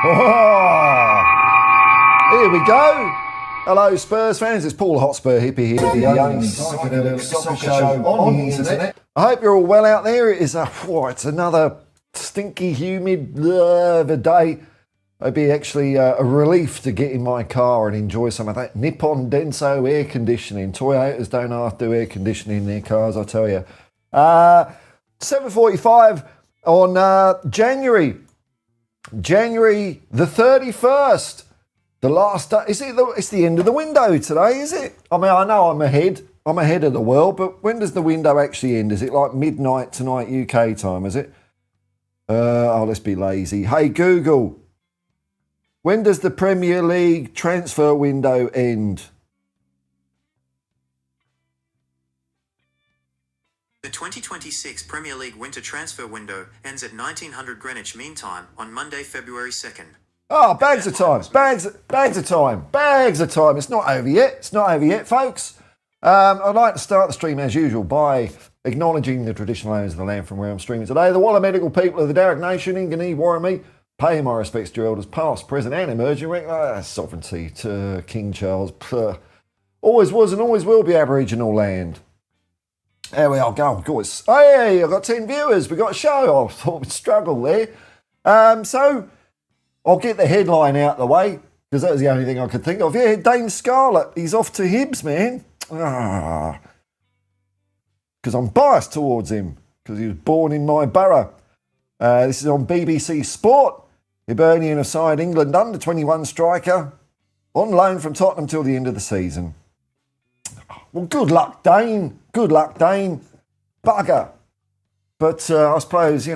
Oh, here we go. Hello, Spurs fans. It's Paul Hotspur Hippie here, the only psychedelic soccer show on the internet. I hope you're all well out there. It is it's another stinky, humid of a day. It'd be actually a relief to get in my car and enjoy some of that Nippon Denso air conditioning. Toyotas don't have to do air conditioning in their cars, I tell you. 7:45 on January the 31st. The last day. It's the end of the window today, is it? I mean, I know I'm ahead of the world, but when does the window actually end? Is it like midnight tonight UK time, is it? Let's be lazy. Hey, Google, when does the Premier League transfer window end? The 2026 Premier League winter transfer window ends at 1900 Greenwich Mean Time on Monday, February 2nd. Oh, bags of time. Bags of time. It's not over yet, folks. I'd like to start the stream as usual by acknowledging the traditional owners of the land from where I'm streaming today, the Walla medical people of the Darug Nation, Inganee, Warramee. Pay my respects to elders past, present and emerging. Sovereignty to King Charles. Always was and always will be Aboriginal land. There we are, go, guys. Hey, I've got 10 viewers. We've got a show. I thought we'd struggle there. So I'll get the headline out of the way, because that was the only thing I could think of. Yeah, DANE SCARLETT, he's off to HIBS, man. Because I'm biased towards him, because he was born in my borough. This is on BBC Sport. Hibernian of side England under-21 striker, on loan from Tottenham till the end of the season. Well, good luck, Dane. Bugger. But I suppose,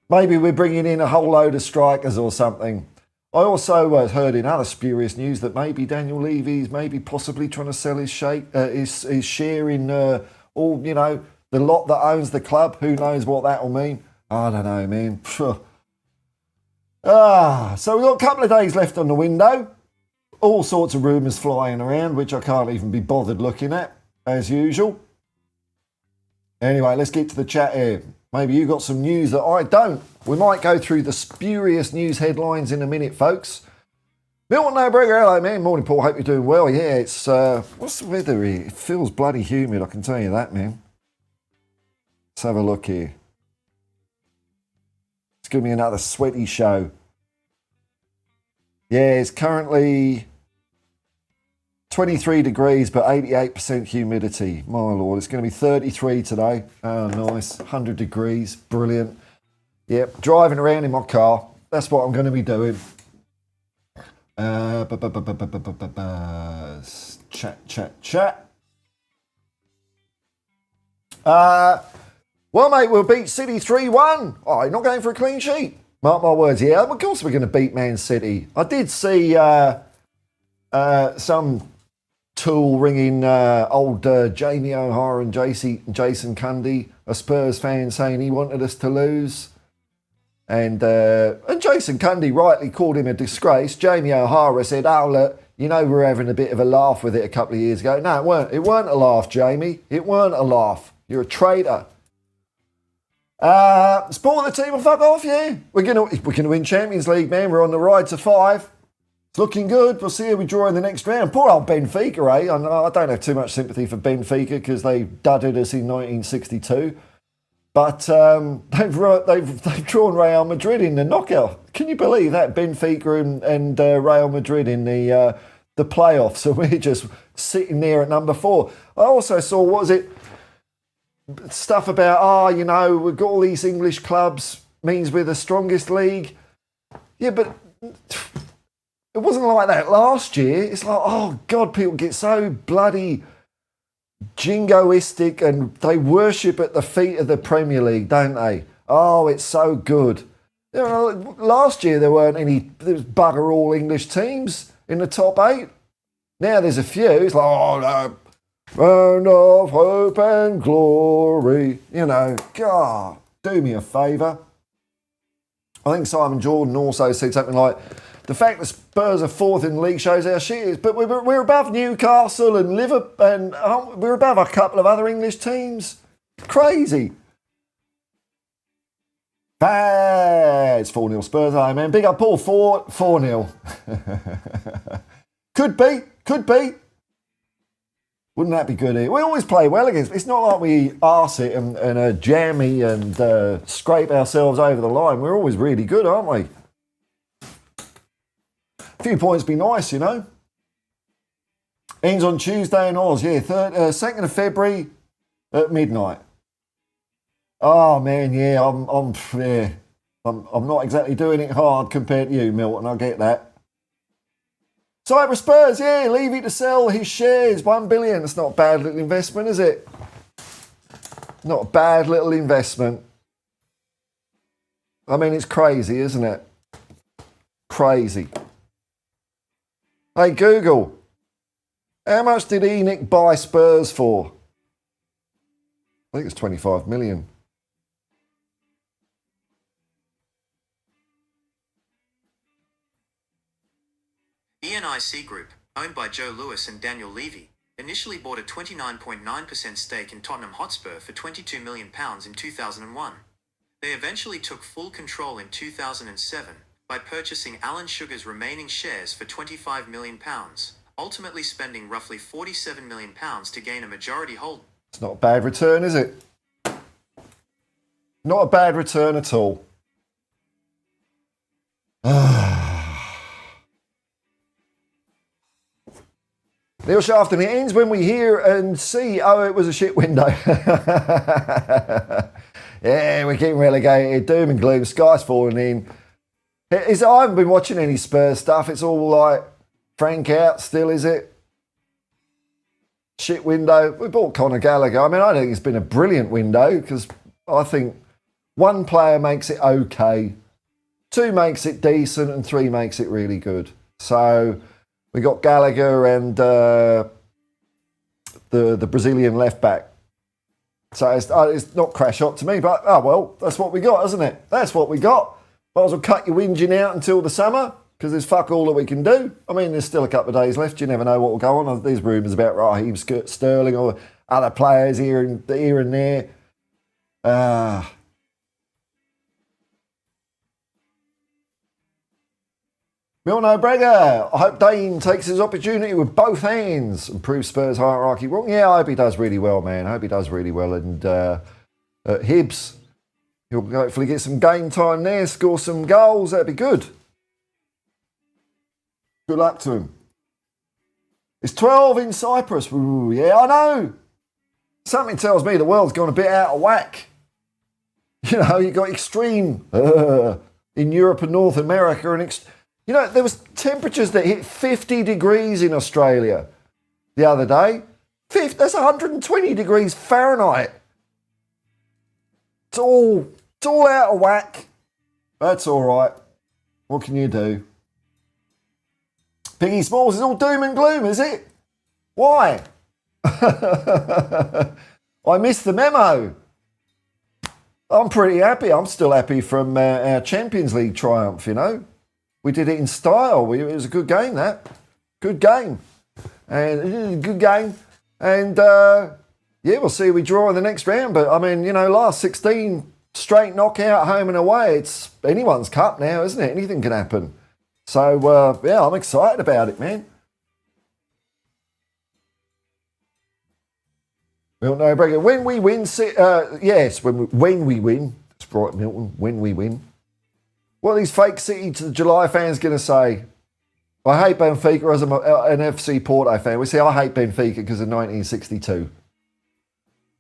maybe we're bringing in a whole load of strikers or something. I also heard in other spurious news that maybe Daniel Levy's maybe possibly trying to sell his share in the lot that owns the club. Who knows what that will mean? I don't know, man. So we've got a couple of days left on the window. All sorts of rumours flying around, which I can't even be bothered looking at, as usual. Anyway, let's get to the chat here. Maybe you got some news that I don't. We might go through the spurious news headlines in a minute, folks. Milton O'Brigger, hello, man. Morning, Paul. Hope you're doing well. Yeah, it's, what's the weather here? It feels bloody humid, I can tell you that, man. Let's have a look here. It's going to be another sweaty show. Yeah, it's currently 23 degrees, but 88% humidity. My Lord, it's going to be 33 today. Oh, nice. 100 degrees. Brilliant. Yep, driving around in my car. That's what I'm going to be doing. Chat. Well, mate, we'll beat City 3-1. Oh, you're not going for a clean sheet? Mark my words, yeah. Of course we're going to beat Man City. I did see some tool ringing old Jamie O'Hara and Jason Cundy, a Spurs fan, saying he wanted us to lose. And Jason Cundy rightly called him a disgrace. Jamie O'Hara said, oh, look, we were having a bit of a laugh with it a couple of years ago. No, it weren't. It weren't a laugh, Jamie. It weren't a laugh. You're a traitor. Sport the team will fuck off, yeah. We're gonna win Champions League, man. We're on the ride to 5. It's looking good. We'll see how we draw in the next round. Poor old Benfica, eh? I don't have too much sympathy for Benfica because they dudded us in 1962. But they've drawn Real Madrid in the knockout. Can you believe that? Benfica and Real Madrid in the playoffs. So we're just sitting there at number 4. I also saw, stuff about, we've got all these English clubs, means we're the strongest league. Yeah, but it wasn't like that last year. It's like, oh, God, people get so bloody jingoistic and they worship at the feet of the Premier League, don't they? Oh, it's so good. Last year there was bugger all English teams in the top 8. Now there's a few. It's like, oh, no. Burn of hope and glory. God, do me a favour. I think Simon Jordan also said something like, the fact that Spurs are 4th in the league shows how shit it is, but we're above Newcastle and Liverpool, and we're above a couple of other English teams. Crazy. It's 4-0 Spurs, man. Big up Paul, 4-0. Could be. Wouldn't that be good? We always play well against. It's not like we arse it and jammy and scrape ourselves over the line. We're always really good, aren't we? A few points be nice, you know. Ends on Tuesday in Oz, yeah. 2nd of February at midnight. Oh man, yeah. I'm not exactly doing it hard compared to you, Milton. I get that. Cyber Spurs, yeah, Levy to sell his shares, 1 billion. It's not a bad little investment, is it? Not a bad little investment. I mean, it's crazy, isn't it? Crazy. Hey, Google, how much did ENIC buy Spurs for? I think it's 25 million. ENIC Group, owned by Joe Lewis and Daniel Levy, initially bought a 29.9% stake in Tottenham Hotspur for £22 million in 2001. They eventually took full control in 2007 by purchasing Alan Sugar's remaining shares for £25 million, ultimately spending roughly £47 million to gain a majority hold. It's not a bad return, is it? Not a bad return at all. Neil Shafton, it ends when we hear and see, oh, it was a shit window. Yeah, we're getting relegated, doom and gloom, sky's falling in. I haven't been watching any Spurs stuff. It's all like Frank out still, is it? Shit window. We bought Conor Gallagher. I mean, I think it's been a brilliant window because I think 1 player makes it okay, 2 makes it decent, and 3 makes it really good. So we got Gallagher and the Brazilian left back. So it's not crash hot to me, but oh well, that's what we got, isn't it? That's what we got. Might as well cut your whinging out until the summer because there's fuck all that we can do. I mean, there's still a couple of days left. You never know what will go on. There's rumours about Raheem Sterling or other players here and there. Milton O'Brega, I hope Dane takes his opportunity with both hands and proves Spurs hierarchy wrong. Yeah, I hope he does really well, man. I hope he does really well. And HIBS, he'll hopefully get some game time there, score some goals. That'd be good. Good luck to him. It's 12 in Cyprus. Ooh, yeah, I know. Something tells me the world's gone a bit out of whack. You know, you got extreme in Europe and North America and you know, there was temperatures that hit 50 degrees in Australia the other day. That's 120 degrees Fahrenheit. It's all out of whack. That's all right. What can you do? Piggy Smalls is all doom and gloom, is it? Why? I missed the memo. I'm pretty happy. I'm still happy from our Champions League triumph, you know. We did it in style. It was a good game, that. Good game. And good game. And, yeah, we'll see if we draw in the next round. But, I mean, you know, last 16 straight knockout, home and away. It's anyone's cup now, isn't it? Anything can happen. So, yeah, I'm excited about it, man. Milton O'Brien. When we win, yes, when we win. That's right, Milton. When we win. What are these fake City to the July fans going to say? I hate Benfica as an FC Porto fan. We say I hate Benfica because of 1962.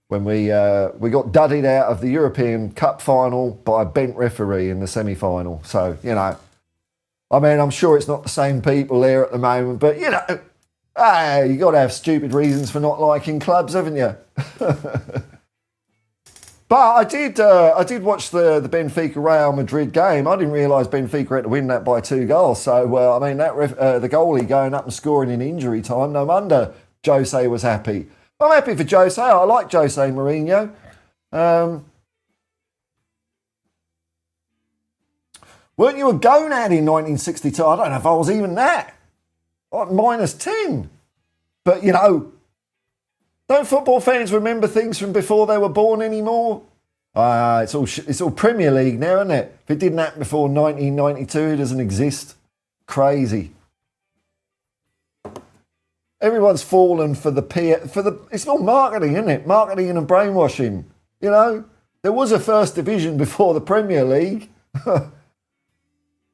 When we got dudded out of the European Cup final by a bent referee in the semi-final. So, you know, I mean, I'm sure it's not the same people there at the moment, but, you know, hey, you got to have stupid reasons for not liking clubs, haven't you? But I did watch the Benfica Real Madrid game. I didn't realise Benfica had to win that by 2 goals. So, I mean, the goalie going up and scoring in injury time, no wonder Jose was happy. I'm happy for Jose. I like Jose Mourinho. Weren't you a gonad in 1962? I don't know if I was even that. Like -10. But, you know, don't football fans remember things from before they were born anymore? It's all Premier League now, isn't it? If it didn't happen before 1992, it doesn't exist. Crazy. Everyone's fallen for it's all marketing, isn't it? Marketing and brainwashing. You know, there was a first division before the Premier League.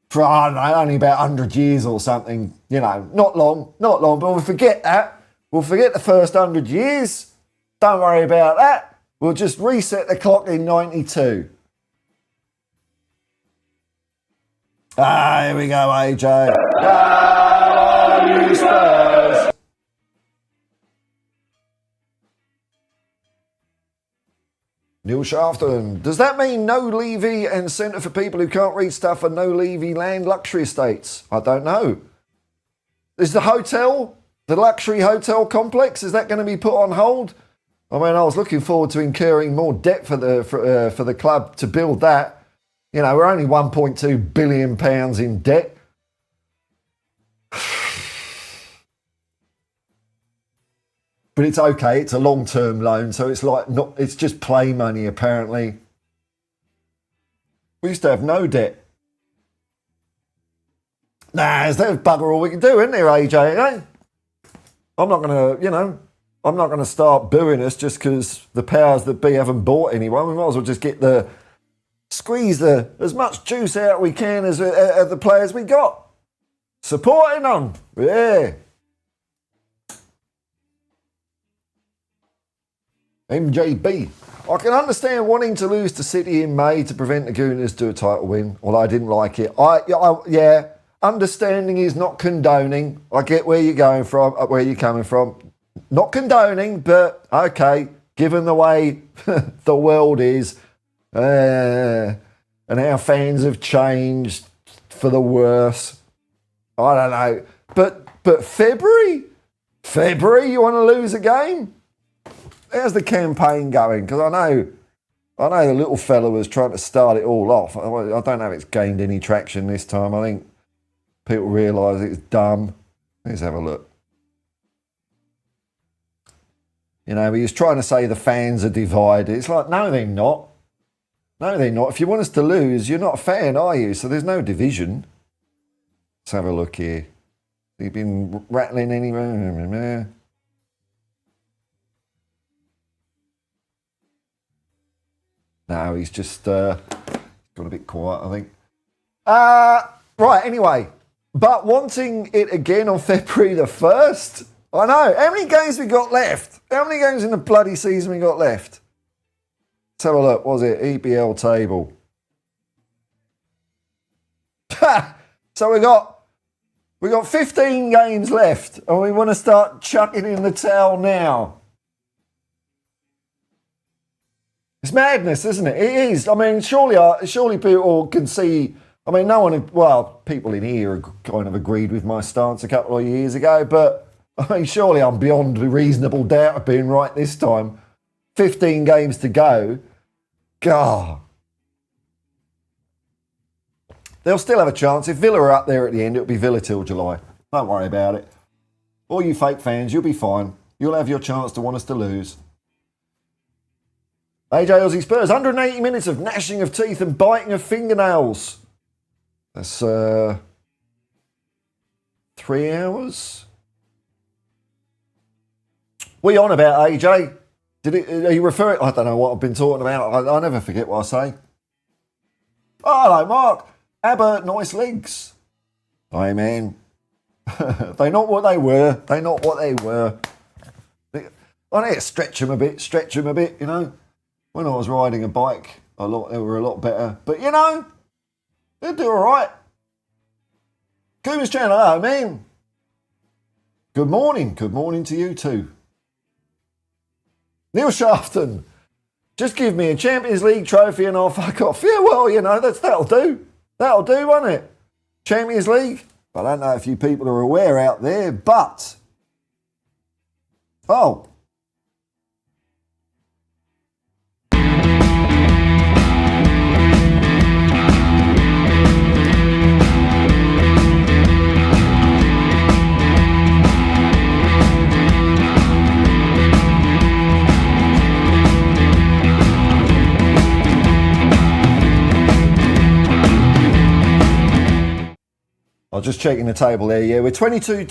For, I don't know, only about 100 years or something. You know, not long, but we'll forget that. We'll forget the first 100 years. Don't worry about that. We'll just reset the clock in 92. Here we go, AJ. Come on, you Spurs. Neil Shafton. Does that mean no levy and centre for people who can't read stuff and no levy land luxury estates? I don't know. Is the hotel, the luxury hotel complex, is that going to be put on hold? I mean, I was looking forward to incurring more debt for the club to build that. You know, we're only £1.2 billion in debt. But it's okay, it's a long-term loan, so it's just play money, apparently. We used to have no debt. There's bugger all we can do, isn't there, AJ? Eh? I'm not going to start booing us just because the powers that be haven't bought anyone. We might as well just squeeze as much juice out we can as the players we got. Supporting them, yeah. MJB. I can understand wanting to lose to City in May to prevent the Gooners to a title win, although I didn't like it. Yeah, understanding is not condoning. I get where you're going from, where you're coming from. Not condoning, but okay, given the way the world is and how fans have changed for the worse, I don't know. But February, you want to lose a game? How's the campaign going? Because I know the little fella was trying to start it all off. I don't know if it's gained any traction this time. I think people realise it's dumb. Let's have a look. You know, he was trying to say the fans are divided. It's like, no, they're not. No, they're not. If you want us to lose, you're not a fan, are you? So there's no division. Let's have a look here. Have you been rattling anywhere? No, he's just got a bit quiet, I think. Right, anyway. But wanting it again on February the 1st? I know. How many games we got left? How many games in the bloody season we got left? Let's have a look. What was it? EPL table. So we got 15 games left, and we want to start chucking in the towel now. It's madness, isn't it? It is. I mean, surely people can see. I mean, people in here kind of agreed with my stance a couple of years ago, but I mean, surely I'm beyond a reasonable doubt of being right this time. 15 games to go. God. They'll still have a chance. If Villa are up there at the end, it'll be Villa till July. Don't worry about it. All you fake fans, you'll be fine. You'll have your chance to want us to lose. AJ Aussie Spurs, 180 minutes of gnashing of teeth and biting of fingernails. That's 3 hours. What are you on about, AJ? Are you referring? I don't know what I've been talking about. I never forget what I say. Oh, hello, Mark. ABBA, nice legs. Hey, man. They're not what they were. They're not what they were. I need to stretch them a bit, you know. When I was riding a bike, they were a lot better. But, you know, they'll do all right. Coombs Channel, hello, man. Good morning. Good morning to you too. Neil Shafton, just give me a Champions League trophy and I'll fuck off. Yeah, well, you know, that'll do. That'll do, won't it? Champions League. I don't know if you people are aware out there, but... Oh... I was just checking the table there. Yeah, we're 22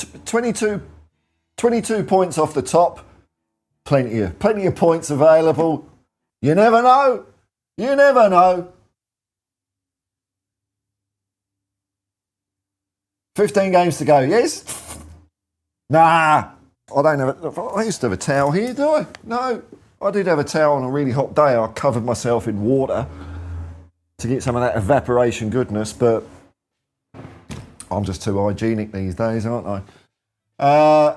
points off the top. Plenty of points available. You never know. You never know. 15 games to go. Yes? Nah. I don't have I used to have a towel here, do I? No. I did have a towel on a really hot day. I covered myself in water to get some of that evaporation goodness, but I'm just too hygienic these days, aren't I?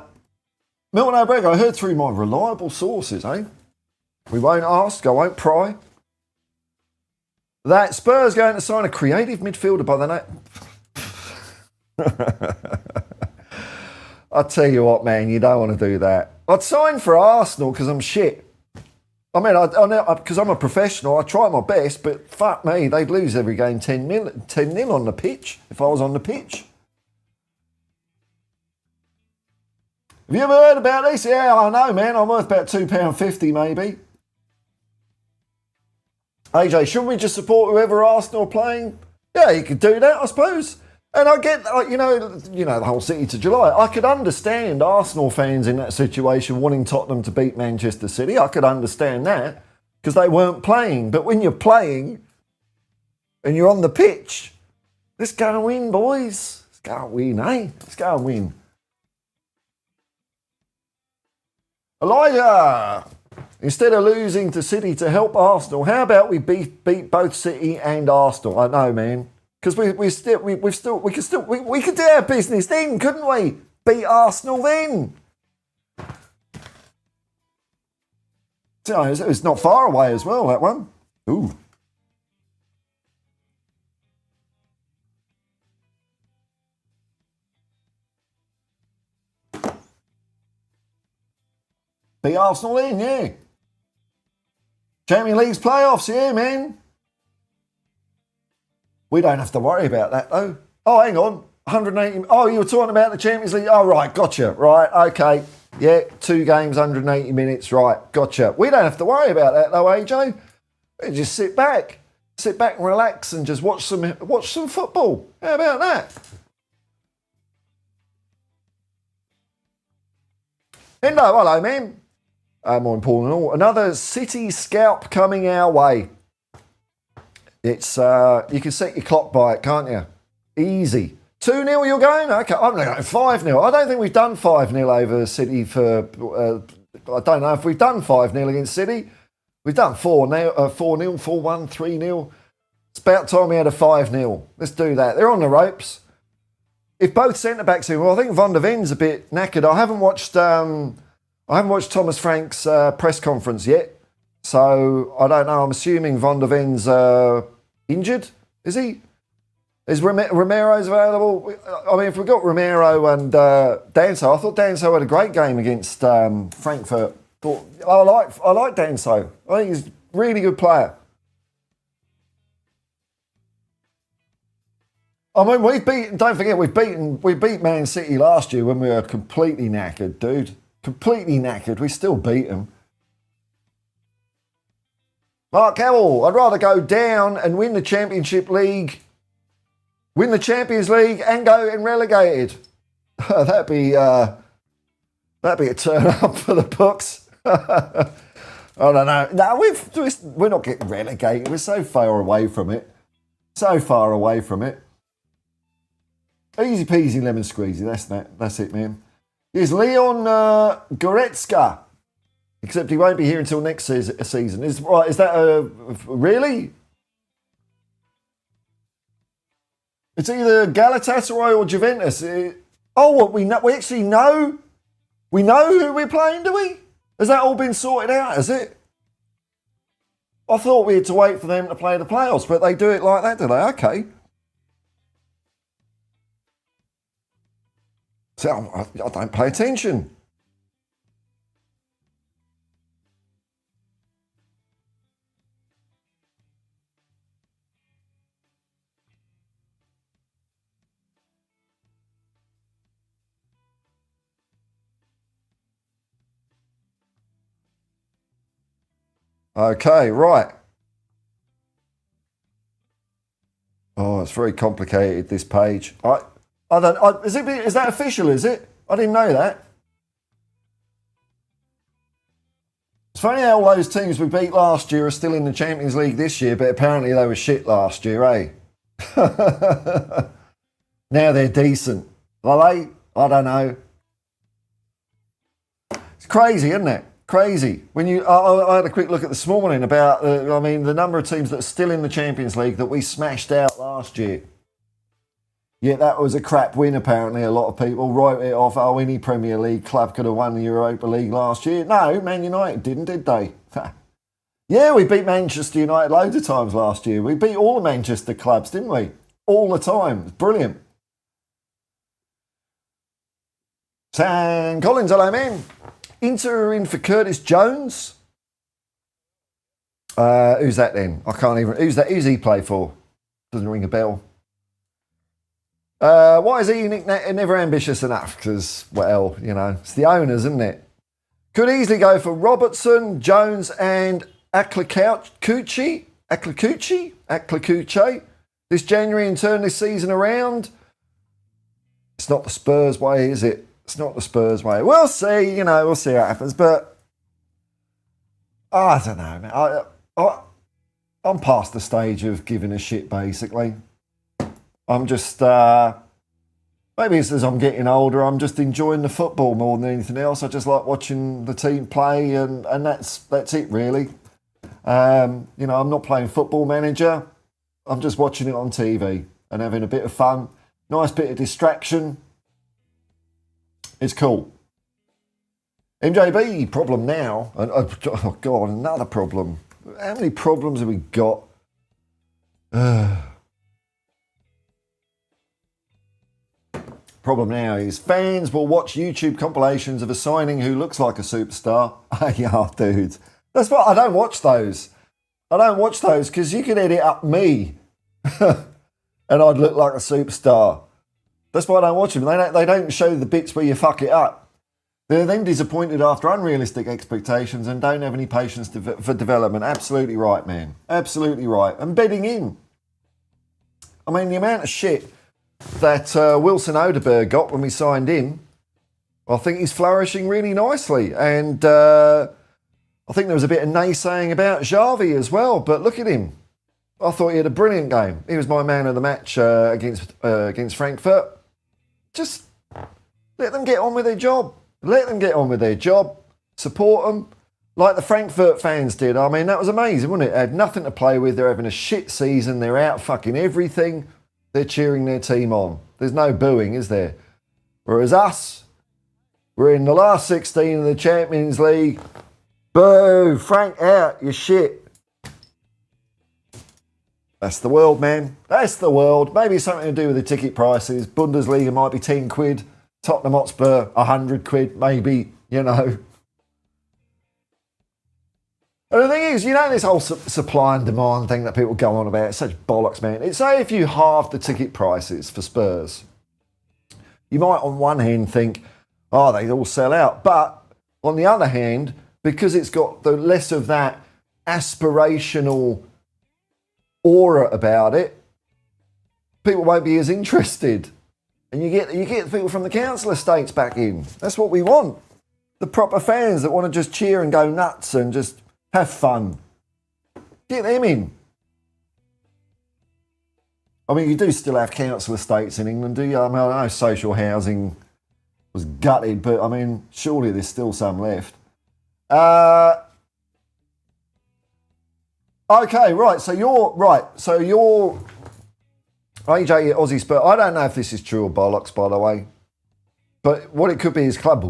Milton O'Brien, I heard through my reliable sources, eh? We won't ask, I won't pry. That Spurs going to sign a creative midfielder by the name. I'll tell you what, man, you don't want to do that. I'd sign for Arsenal because I'm shit. I mean, because I'm a professional, I try my best, but fuck me, they'd lose every game 10-0 on the pitch if I was on the pitch. Have you ever heard about this? Yeah, I know, man. I'm worth about £2.50 maybe. AJ, shouldn't we just support whoever Arsenal are playing? Yeah, you could do that, I suppose. And I get, you know, the whole City to July. I could understand Arsenal fans in that situation wanting Tottenham to beat Manchester City. I could understand that because they weren't playing. But when you're playing and you're on the pitch, let's go and win, boys. Let's go and win, eh? Let's go and win. Elijah, instead of losing to City to help Arsenal, how about we beat both City and Arsenal? I know, man. Because we could do our business then, couldn't we? Beat Arsenal then. So it's not far away as well, that one. Ooh. Beat Arsenal then, yeah. Champions League's playoffs, yeah, man. We don't have to worry about that, though. Oh, hang on. 180. Oh, you were talking about the Champions League. Oh, right. Gotcha. Right. Okay. Yeah. 2 games, 180 minutes. Right. Gotcha. We don't have to worry about that, though, AJ. We just sit back and relax and just watch some football. How about that? Endo, hello, man. More important than all, another City scalp coming our way. It's you can set your clock by it, can't you? Easy. 2-0 you're going? Okay, I'm going to go 5-0. I don't think we've done 5-0 over City for... I don't know if we've done 5-0 against City. We've done 4-0, 4-1, 3-0. It's about time we had a 5-0. Let's do that. They're on the ropes. If both centre-backs are... Well, I think Van der Ven's a bit knackered. I haven't watched Thomas Frank's press conference yet. So, I don't know. I'm assuming Van der Ven's injured. Is he? Is Romero's available? I mean, if we've got Romero and Danso, I thought Danso had a great game against Frankfurt. I like Danso. I think he's a really good player. I mean, don't forget, we beat Man City last year when we were completely knackered, dude. Completely knackered. We still beat them. Mark Hamill, I'd rather go down and win the Championship League, win the Champions League and go and relegated. That'd be a turn up for the books. I don't know. No, we're not getting relegated. We're so far away from it. So far away from it. Easy peasy lemon squeezy. That's it, man. Here's Leon Goretzka. Except he won't be here until next season. Is that really? It's either Galatasaray or Juventus. We actually know? We know who we're playing, do we? Has that all been sorted out, has it? I thought we had to wait for them to play the playoffs, but they do it like that, do they? Okay. So I don't pay attention. Okay, right. Oh, it's very complicated, this page. Is that official, is it? I didn't know that. It's funny how all those teams we beat last year are still in the Champions League this year, but apparently they were shit last year, eh? Now they're decent. Are they? I don't know. It's crazy, isn't it? Crazy. I had a quick look at this morning about, the number of teams that are still in the Champions League that we smashed out last year. Yeah, that was a crap win, apparently. A lot of people wrote it off. Oh, any Premier League club could have won the Europa League last year. No, Man United didn't, did they? Yeah, we beat Manchester United loads of times last year. We beat all the Manchester clubs, didn't we? All the time. It's brilliant. Sam Collins, hello, man. Inter are in for Curtis Jones. Who's that then? I can't even... Who's that? Who's he play for? Doesn't ring a bell. Why is he never ambitious enough? Because, well, it's the owners, isn't it? Could easily go for Robertson, Jones and Aklakuchi this January and turn this season around. It's not the Spurs way, is it? It's not the Spurs way. We'll see, we'll see what happens. But, I don't know, man. I'm past the stage of giving a shit, basically. I'm just, maybe it's as I'm getting older, I'm just enjoying the football more than anything else. I just like watching the team play and that's it really. I'm not playing Football Manager. I'm just watching it on TV and having a bit of fun. Nice bit of distraction. It's cool. MJB, problem now. Oh God, another problem. How many problems have we got? Problem now is fans will watch YouTube compilations of a signing who looks like a superstar. Yeah, dude. That's why I don't watch those. I don't watch those because you can edit up me and I'd look like a superstar. That's why I don't watch them. They don't show the bits where you fuck it up. They're then disappointed after unrealistic expectations and don't have any patience for development. Absolutely right, man. Absolutely right. And bedding in. I mean, the amount of shit that Wilson Odeberg got when we signed him, I think he's flourishing really nicely. And I think there was a bit of naysaying about Xavi as well, but look at him. I thought he had a brilliant game. He was my man of the match against Frankfurt. Just let them get on with their job. Let them get on with their job. Support them like the Frankfurt fans did. I mean, that was amazing, wasn't it? They had nothing to play with. They're having a shit season. They're out fucking everything. They're cheering their team on. There's no booing, is there? Whereas us, we're in the last 16 of the Champions League. Boo, Frank out, you shit. That's the world, man. That's the world. Maybe something to do with the ticket prices. Bundesliga might be 10 quid. Tottenham Hotspur, 100 quid, maybe, And the thing is, this whole supply and demand thing that people go on about, it's such bollocks, man. It's say if you halve the ticket prices for Spurs, you might on one hand think, oh, they all sell out. But on the other hand, because it's got the less of that aspirational aura about it, people won't be as interested. And you get people from the council estates back in. That's what we want. The proper fans that want to just cheer and go nuts and just have fun. Get them in. I mean, you do still have council estates in England, do you? I mean, I know social housing was gutted, but I mean, surely there's still some left. Okay, right. So you're AJ Aussie Spurs. I don't know if this is true or bollocks, by the way. But what it could be is club.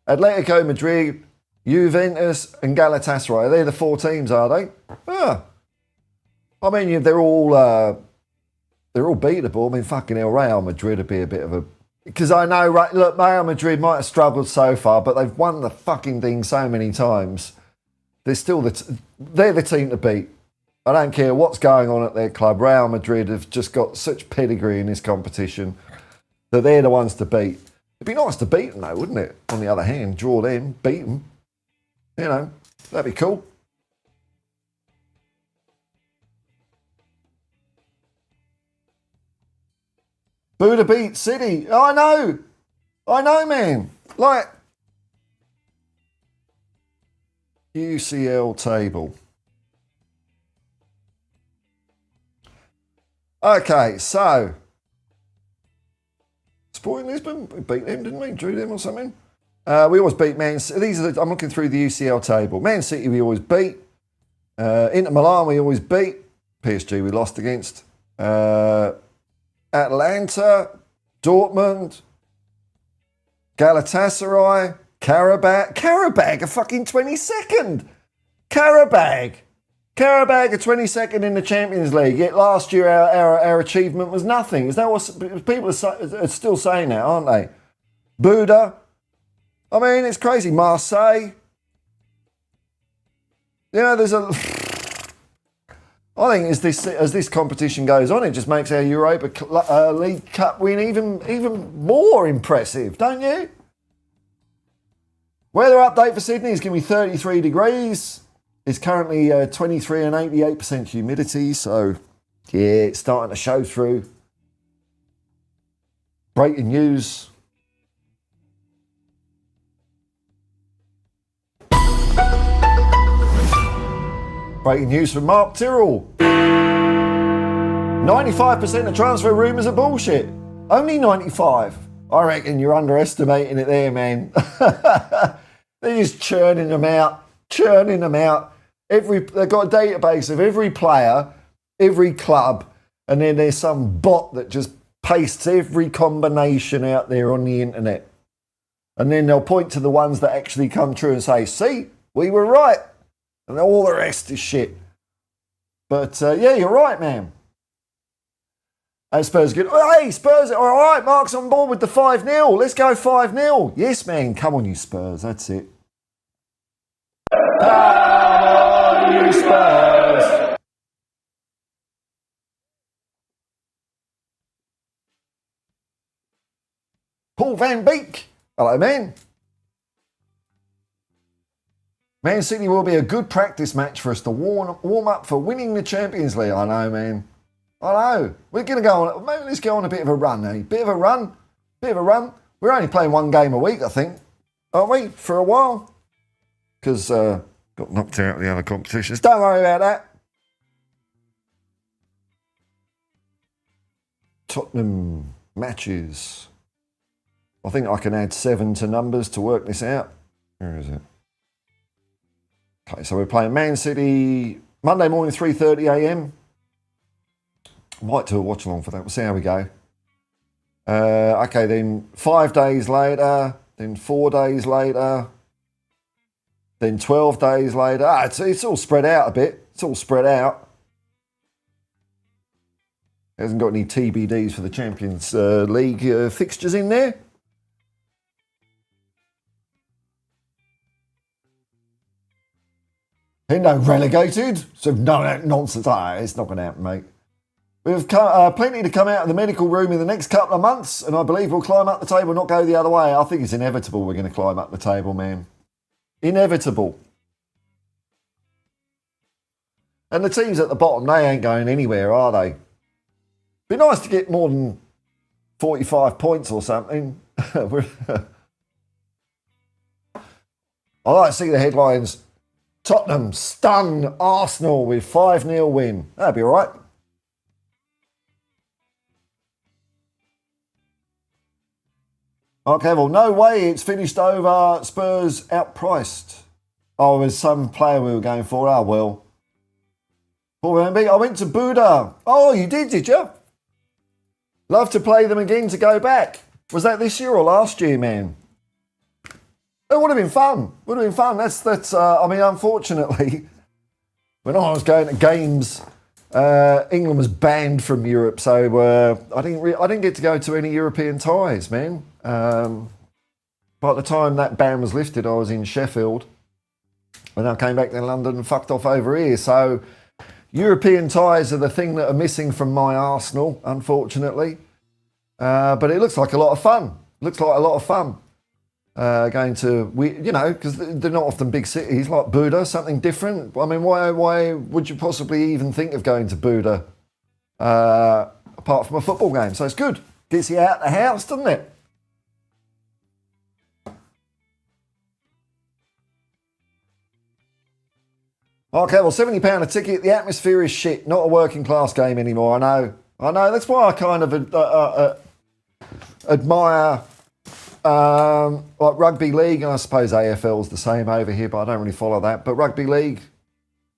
Atletico Madrid, Juventus and Galatasaray. They're the four teams, are they? Yeah. I mean, they're all beatable. I mean, fucking hell, Real Madrid would be a bit of a... Because I know, right, look, Real Madrid might have struggled so far, but they've won the fucking thing so many times. They're still they're the team to beat. I don't care what's going on at their club. Real Madrid have just got such pedigree in this competition that they're the ones to beat. It'd be nice to beat them, though, wouldn't it? On the other hand, draw them, beat them. That'd be cool. Buddha beat City. I know, man. Like, UCL table. Okay, so Sporting Lisbon, we beat them, didn't we? Drew them or something. We always beat Man City. I'm looking through the UCL table. Man City we always beat. Inter Milan we always beat. PSG we lost against. Atlanta, Dortmund, Galatasaray, Karabag are fucking 22nd. Karabag are 22nd in the Champions League. Yet last year our achievement was nothing. Is that what people are still saying that, aren't they? Buda. I mean, it's crazy. Marseille. You know, I think as this competition goes on, it just makes our Europa League Cup win even more impressive, don't you? Weather update for Sydney is going to be 33 degrees. It's currently 23 and 88% humidity, so yeah, it's starting to show through. Breaking news. Breaking news from Mark Tyrrell. 95% of transfer rumours are bullshit. Only 95. I reckon you're underestimating it there, man. They're just churning them out. They've got a database of every player, every club, and then there's some bot that just pastes every combination out there on the internet. And then they'll point to the ones that actually come true and say, see, we were right. And all the rest is shit. But yeah, you're right, man. Hey, Spurs good. Oh, hey, Spurs. All right, Mark's on board with the 5-0. Let's go 5-0. Yes, man. Come on, you Spurs. That's it. Come on, you Spurs. Paul Van Beek. Hello, man. Man City will be a good practice match for us to warm up for winning the Champions League. I know, man. I know. We're going to go on, maybe let's go on a bit of a run, eh? Bit of a run. We're only playing one game a week, I think, aren't we, for a while? Because got knocked out of the other competitions. Don't worry about that. Tottenham matches. I think I can add 7 to numbers to work this out. Where is it? Okay, so we're playing Man City Monday morning, 3:30 a.m. Might do a watch along for that. We'll see how we go. Okay, then 5 days later, then 4 days later, then 12 days later. It's all spread out a bit. It's all spread out. Hasn't got any TBDs for the Champions League fixtures in there. Hendo relegated? So no, nonsense. It's not going to happen, mate. We've plenty to come out of the medical room in the next couple of months, and I believe we'll climb up the table, not go the other way. I think it's inevitable we're going to climb up the table, man. Inevitable. And the teams at the bottom, they ain't going anywhere, are they? Be nice to get more than 45 points or something. I like to see the headlines. Tottenham stun Arsenal with 5-0 win. That'd be all right. Okay, well, no way it's finished over. Spurs outpriced. Oh, there's some player we were going for. Oh, well. I went to Buda. Oh, you did you? Love to play them again to go back. Was that this year or last year, man? It would have been fun. That's. I mean, unfortunately, when I was going to games, England was banned from Europe, so I didn't get to go to any European ties, man. By the time that ban was lifted, I was in Sheffield, and I came back to London and fucked off over here. So, European ties are the thing that are missing from my arsenal, unfortunately. But it looks like a lot of fun. Going to, because they're not often big cities like Buda, something different. I mean, why would you possibly even think of going to Buda apart from a football game? So it's good. Gets you out of the house, doesn't it? Okay, well, £70 a ticket. The atmosphere is shit. Not a working class game anymore. I know. That's why I kind of admire like rugby league, and I suppose AFL's the same over here, but I don't really follow that. But rugby league,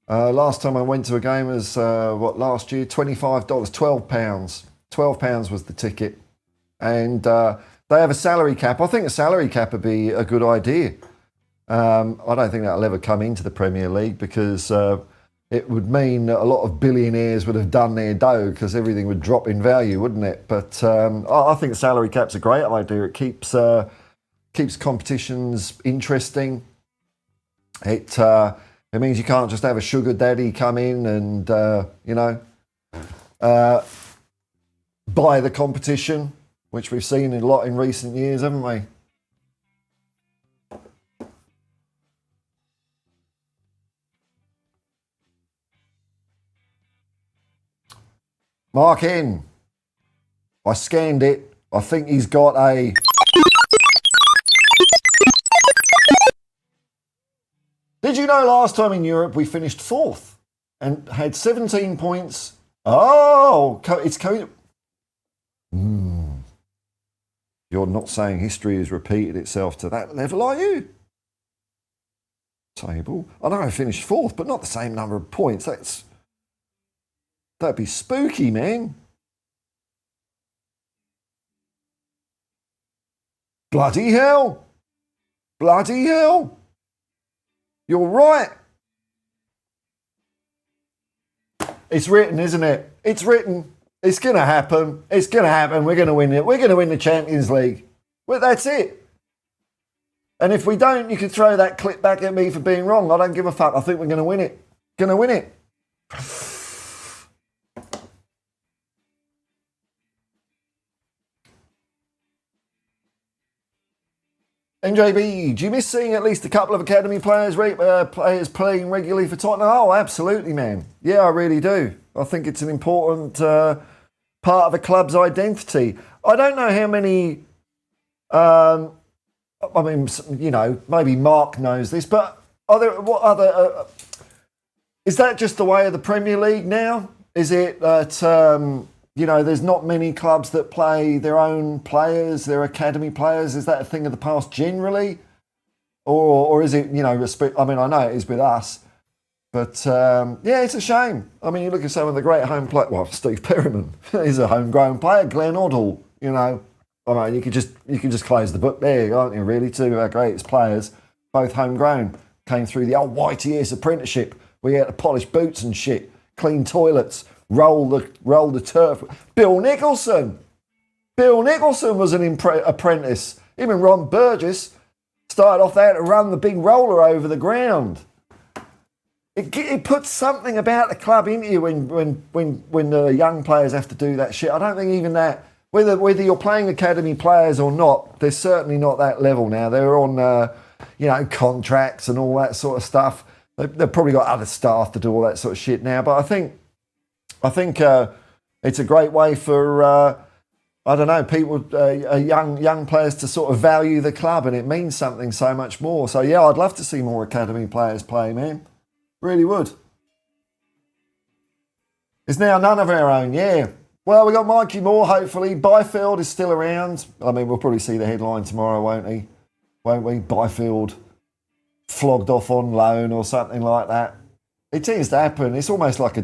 last time I went to a game was last year, $25, £12. £12 was the ticket, and they have a salary cap. I think a salary cap would be a good idea. I don't think that'll ever come into the Premier League because it would mean that a lot of billionaires would have done their dough because everything would drop in value, wouldn't it? But I think salary cap's a great idea. It keeps competitions interesting. It means you can't just have a sugar daddy come in and buy the competition, which we've seen a lot in recent years, haven't we? Mark in. I scanned it. I think he's got a... Did you know last time in Europe we finished 4th and had 17 points? Oh, it's coming. You're not saying history has repeated itself to that level, are you? Table. I know I finished 4th, but not the same number of points. That'd be spooky, man. Bloody hell. Bloody hell. You're right. It's written, isn't it? It's written. It's going to happen. It's going to happen. We're going to win it. We're going to win the Champions League. Well, that's it. And if we don't, you can throw that clip back at me for being wrong. I don't give a fuck. I think we're going to win it. Going to win it. NJB, do you miss seeing at least a couple of academy players playing regularly for Tottenham? Oh, absolutely, man. Yeah, I really do. I think it's an important part of a club's identity. I don't know how many... I mean, maybe Mark knows this, but what other... is that just the way of the Premier League now? Is it that... there's not many clubs that play their own players, their academy players. Is that a thing of the past generally? Or is it, I mean, I know it is with us. But, it's a shame. I mean, you look at some of the great home players. Well, Steve Perryman, he's a homegrown player. Glenn Hoddle, I mean, you could just close the book there, aren't you, really? Two of our greatest players, both homegrown, came through the old YTS apprenticeship. We had to polish boots and shit, clean toilets, roll the turf. Bill Nicholson was an apprentice. Him and Ron Burgess started off there to run the big roller over the ground. It puts something about the club into you when the young players have to do that shit. I don't think even that, whether you're playing academy players or not, they're certainly not that level now. They're on contracts and all that sort of stuff. They've probably got other staff to do all that sort of shit now. But I think it's a great way for people, young players to sort of value the club, and it means something so much more. So yeah, I'd love to see more academy players play, man. Really would. It's now none of our own, yeah. Well, we got Mikey Moore, hopefully. Byfield is still around. I mean, we'll probably see the headline tomorrow, won't we? Byfield flogged off on loan or something like that. It tends to happen. It's almost like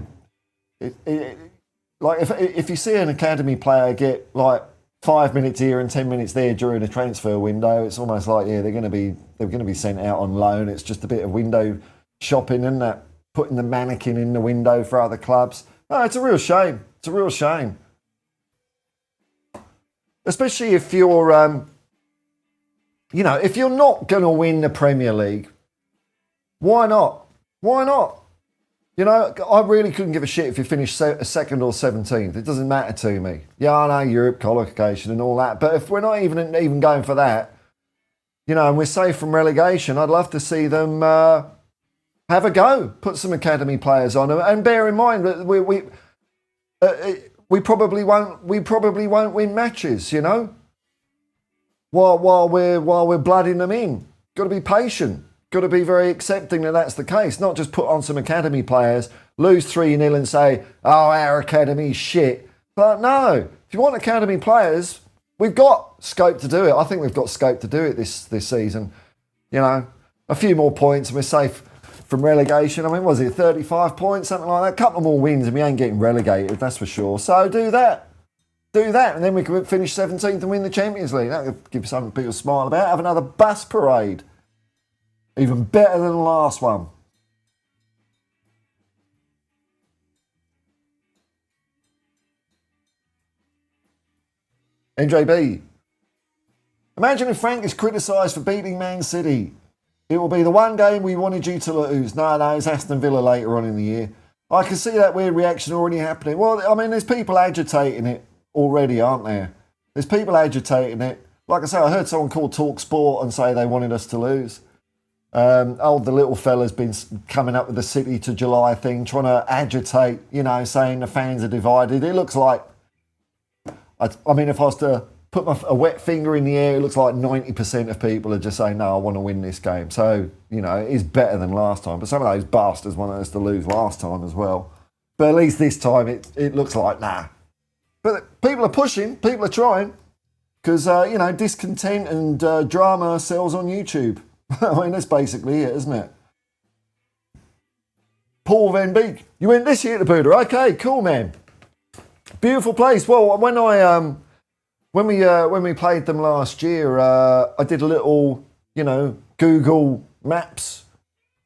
if you see an academy player get like 5 minutes here and 10 minutes there during a transfer window, it's almost like they're going to be sent out on loan. It's just a bit of window shopping, isn't it? Putting the mannequin in the window for other clubs. Oh, it's a real shame. It's a real shame. Especially if you're, if you're not going to win the Premier League, why not? Why not? I really couldn't give a shit if you finished second or 17th. It doesn't matter to me. Yeah, I know Europe qualification and all that, but if we're not even going for that, and we're safe from relegation, I'd love to see them have a go, put some academy players on them, and bear in mind that we probably won't win matches, you know. While we're blooding them in, got to be patient. Got to be very accepting that that's the case. Not just put on some academy players, lose 3-0 and say, "Oh, our academy's shit." But no, if you want academy players, we've got scope to do it. I think we've got scope to do it this season. You know, a few more points and we're safe from relegation. I mean, was it 35 points, something like that? A couple more wins and we ain't getting relegated, that's for sure. So do that. Do that, and then we can finish 17th and win the Champions League. That would give something people to smile about. Have another bus parade. Even better than the last one. NJB. Imagine if Frank is criticised for beating Man City. It will be the one game we wanted you to lose. No, it's Aston Villa later on in the year. I can see that weird reaction already happening. Well, I mean, there's people agitating it already, aren't there? There's people agitating it. Like I say, I heard someone call Talk Sport and say they wanted us to lose. The little fella's been coming up with the City to July thing, trying to agitate, you know, saying the fans are divided. It looks like, I mean, if I was to put a wet finger in the air, it looks like 90% of people are just saying, no, I want to win this game. So, you know, it is better than last time. But some of those bastards wanted us to lose last time as well. But at least this time it looks like, nah. But people are pushing, people are trying, because, you know, discontent and drama sells on YouTube. I mean, that's basically it, isn't it? Paul Van Beek, you went this year to Buddha. Okay, cool, man. Beautiful place. Well, when we played them last year, I did a little, you know, Google Maps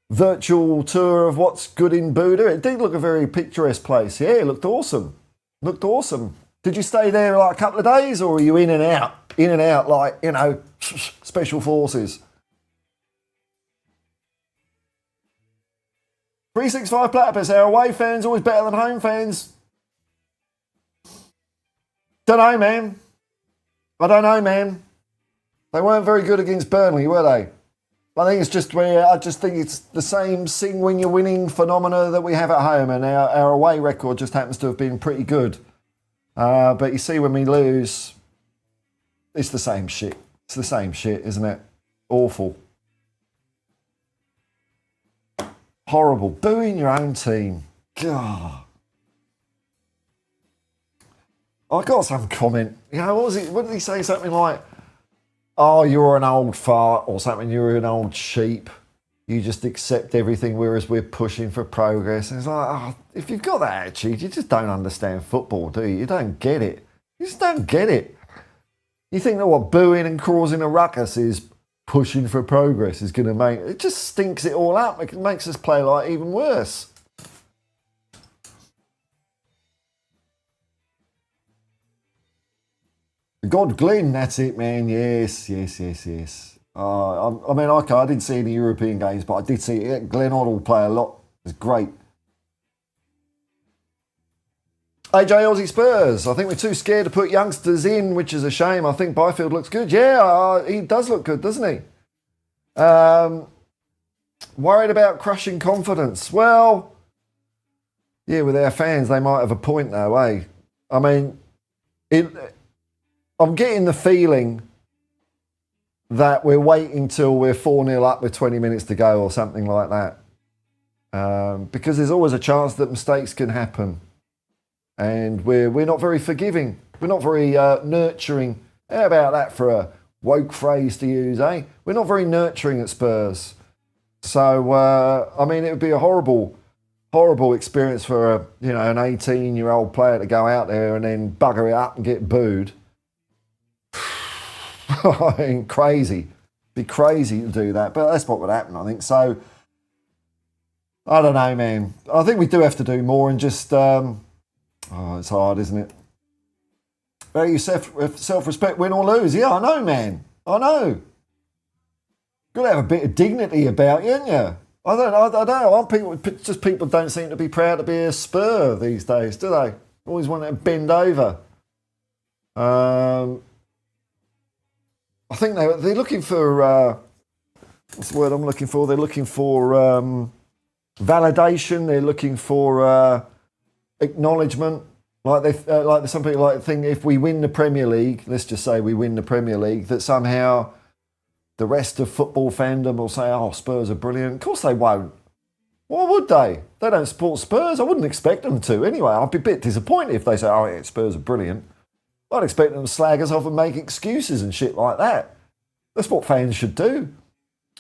virtual tour of what's good in Buddha. It did look a very picturesque place. Yeah, it looked awesome. Looked awesome. Did you stay there like a couple of days, or were you in and out? In and out, like, you know, special forces. 365 Platypus, our away fans always better than home fans. Don't know, man. I don't know, man. They weren't very good against Burnley, were they? I think it's just I just think it's the same sing when you're winning phenomena that we have at home, and our away record just happens to have been pretty good. But you see, when we lose, it's the same shit. It's the same shit, isn't it? Awful. Horrible. Booing your own team. God. I got some comment. You know, what did he say? Something like, "Oh, you're an old fart," or something. "You're an old sheep. You just accept everything, whereas we're pushing for progress." And it's like, oh, if you've got that attitude, you just don't understand football, do you? You don't get it. You just don't get it. You think that what booing and causing a ruckus is pushing for progress is going to make... It just stinks it all up. It makes us play like even worse. God Glenn, that's it, man. Yes. I mean, okay, I didn't see any European games, but I did see Glenn Hoddle play a lot. It was great. AJ Aussie Spurs. I think we're too scared to put youngsters in, which is a shame. I think Byfield looks good. Yeah, he does look good, doesn't he? Worried about crushing confidence. Well, yeah, with our fans, they might have a point though, eh? I mean, I'm getting the feeling that we're waiting till we're 4-0 up with 20 minutes to go or something like that. Because there's always a chance that mistakes can happen. And we're not very forgiving. We're not very nurturing. How about that for a woke phrase to use, eh? We're not very nurturing at Spurs. So, I mean, it would be a horrible experience for an 18-year-old player to go out there and then bugger it up and get booed. I mean, crazy. Be crazy to do that, but that's what would happen, I think. So, I don't know, man. I think we do have to do more and just... it's hard, isn't it? Value self-respect, win or lose. Yeah, I know, man. I know. Got to have a bit of dignity about you, haven't you? I don't know. People don't seem to be proud to be a Spur these days, do they? Always want to bend over. I think they're looking for... what's the word I'm looking for? They're looking for validation. They're looking for... acknowledgement. Like some people like think if we win the Premier League, let's just say we win the Premier League, that somehow the rest of football fandom will say, "Oh, Spurs are brilliant." Of course they won't. Why would they? They don't support Spurs. I wouldn't expect them to. Anyway, I'd be a bit disappointed if they say, "Oh, yeah, Spurs are brilliant." I'd expect them to slag us off and make excuses and shit like that. That's what fans should do.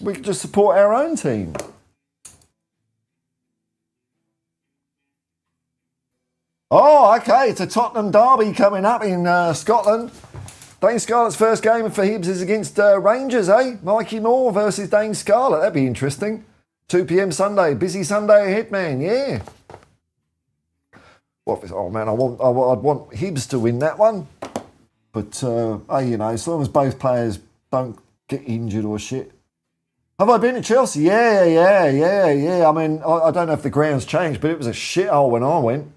We can just support our own team. Oh, okay. It's a Tottenham derby coming up in Scotland. Dane Scarlett's first game for Hibs is against Rangers, eh? Mikey Moore versus Dane Scarlett. That'd be interesting. 2 p.m. Sunday. Busy Sunday ahead, man. Yeah. Oh, man, I'd want Hibs to win that one. But, hey, you know, as long as both players don't get injured or shit. Have I been to Chelsea? Yeah. I mean, I don't know if the ground's changed, but it was a shithole when I went.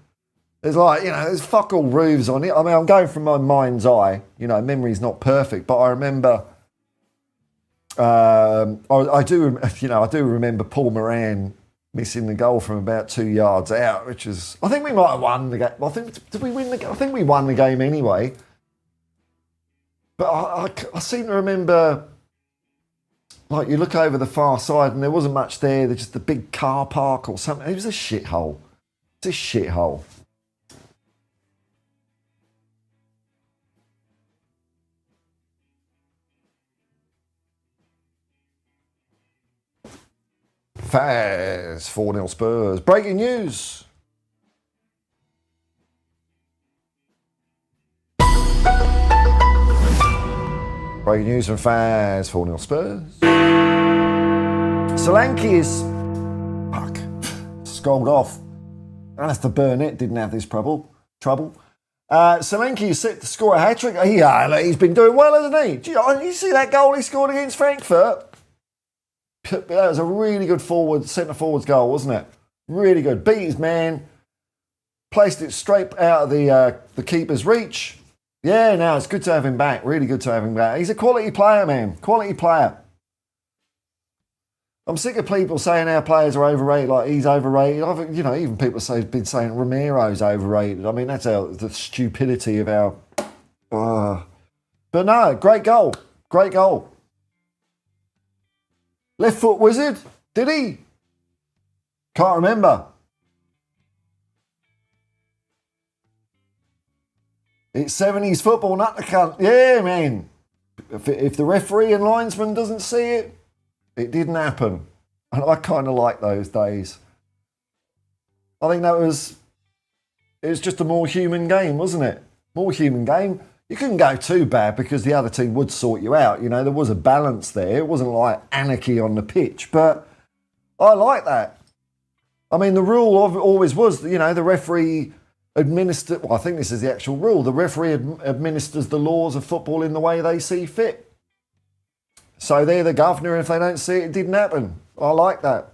There's like, you know, there's fuck all roofs on it. I mean, I'm going from my mind's eye. You know, memory's not perfect, but I remember. I do remember Paul Moran missing the goal from about 2 yards out, which is. I think we might have won the game. Did we win the game? I think we won the game anyway. But I seem to remember. Like you look over the far side and there wasn't much there. There's just a big car park or something. It was a shithole. It's a shithole. Faz 4-0 Spurs. Breaking news. Breaking news from Faz 4-0 Spurs. Solanke is scolded off. Alistair Burnett didn't have this trouble. Solanke is set to score a hat-trick. Yeah, he's been doing well, hasn't he? You see that goal he scored against Frankfurt? That was a really good centre-forward's goal, wasn't it? Really good. Beat his man. Placed it straight out of the keeper's reach. Yeah, no, it's good to have him back. Really good to have him back. He's a quality player, man. Quality player. I'm sick of people saying our players are overrated, like he's overrated. Even people have been saying Romero's overrated. I mean, that's the stupidity of our... But no, great goal. Great goal. Left foot wizard? Did he? Can't remember. It's 70s football, not the cunt. Yeah, man. If the referee and linesman doesn't see it, it didn't happen. And I kind of like those days. I think it was just a more human game, wasn't it? More human game. You couldn't go too bad because the other team would sort you out. You know, there was a balance there. It wasn't like anarchy on the pitch, but I like that. I mean, the rule always was, you know, the referee I think this is the actual rule. The referee administers the laws of football in the way they see fit. So they're the governor, and if they don't see it, it didn't happen. I like that.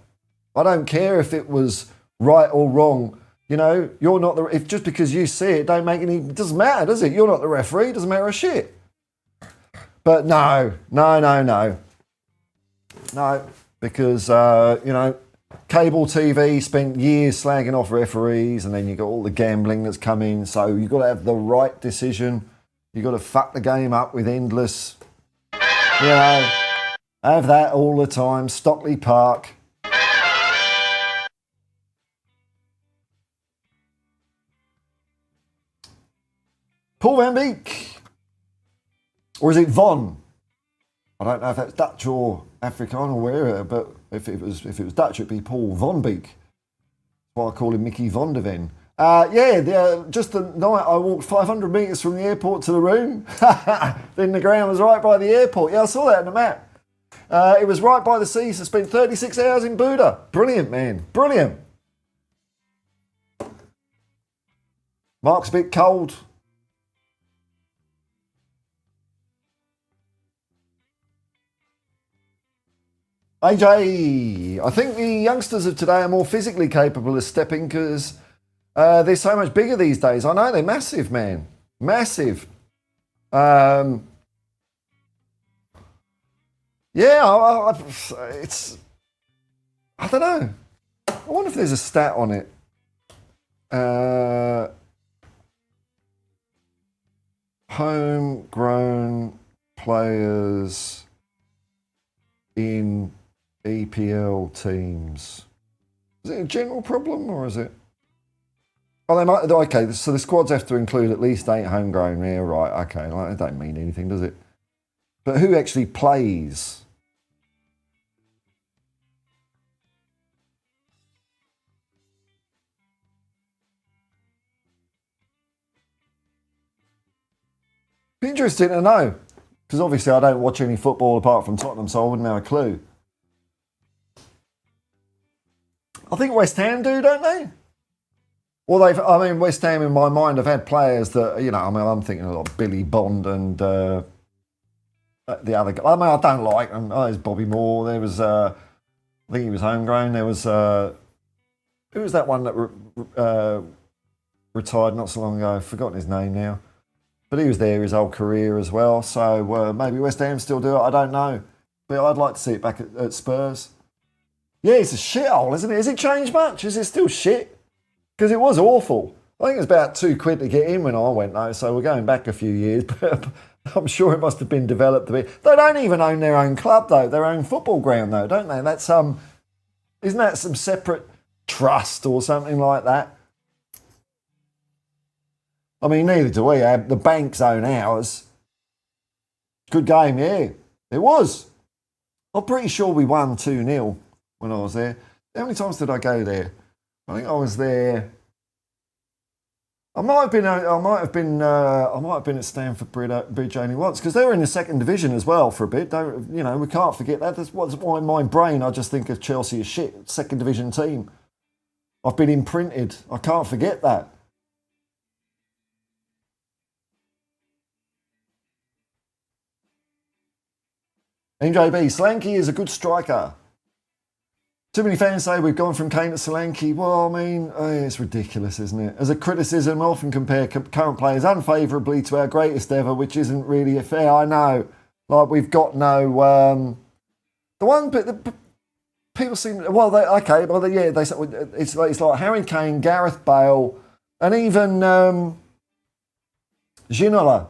I don't care if it was right or wrong. You know, you're not if just because you see it, it doesn't matter, does it? You're not the referee, it doesn't matter a shit. But no, because, cable TV spent years slagging off referees, and then you got all the gambling that's come in. So you've got to have the right decision. You've got to fuck the game up with endless, have that all the time. Stockley Park. Paul van Beek. Or is it Von? I don't know if that's Dutch or Afrikaans or wherever, but if it was Dutch, it'd be Paul Van Beek. That's why I call him Mickey Van der Ven. Just the night I walked 500 metres from the airport to the room. Then the ground was right by the airport. Yeah, I saw that on the map. It was right by the sea, so spent 36 hours in Buda. Brilliant, man. Brilliant. Mark's a bit cold. AJ, I think the youngsters of today are more physically capable of stepping because they're so much bigger these days. I know, they're massive, man. Massive. I don't know. I wonder if there's a stat on it. homegrown players in EPL teams. Is it a general problem or is it? Oh, they might. Okay, so the squads have to include at least 8 homegrown. Yeah, right. Okay, that don't mean anything, does it? But who actually plays? Be interesting to know, because obviously I don't watch any football apart from Tottenham, so I wouldn't have a clue. I think West Ham do, don't they? Well, West Ham in my mind have had players that, I'm thinking of like Billy Bond and the other guy. I don't like them. Oh, there's Bobby Moore. There was, I think he was homegrown. There was, who was that one that retired not so long ago? I've forgotten his name now. But he was there his whole career as well. So maybe West Ham still do it. I don't know. But I'd like to see it back at Spurs. Yeah, it's a shithole, isn't it? Has it changed much? Is it still shit? Because it was awful. I think it was about £2 to get in when I went though, so we're going back a few years, but I'm sure it must have been developed a bit. They don't even own their own club though, their own football ground though, don't they? That's isn't that some separate trust or something like that? I mean, neither do we. The banks own ours. Good game, yeah. It was. I'm pretty sure we won 2-0 when I was there. How many times did I go there? I think I was there. I might have been at Stamford Bridge only once because they were in the second division as well for a bit. We can't forget that. That's why in my brain I just think of Chelsea as shit, second division team. I've been imprinted. I can't forget that. NJB, Solanke is a good striker. Too many fans say we've gone from Kane to Solanke. Well, I mean, it's ridiculous, isn't it? As a criticism, I often compare current players unfavourably to our greatest ever, which isn't really fair. I know. Like, we've got no... the one bit that people seem... Well, they say it's like Harry Kane, Gareth Bale, and even Ginola.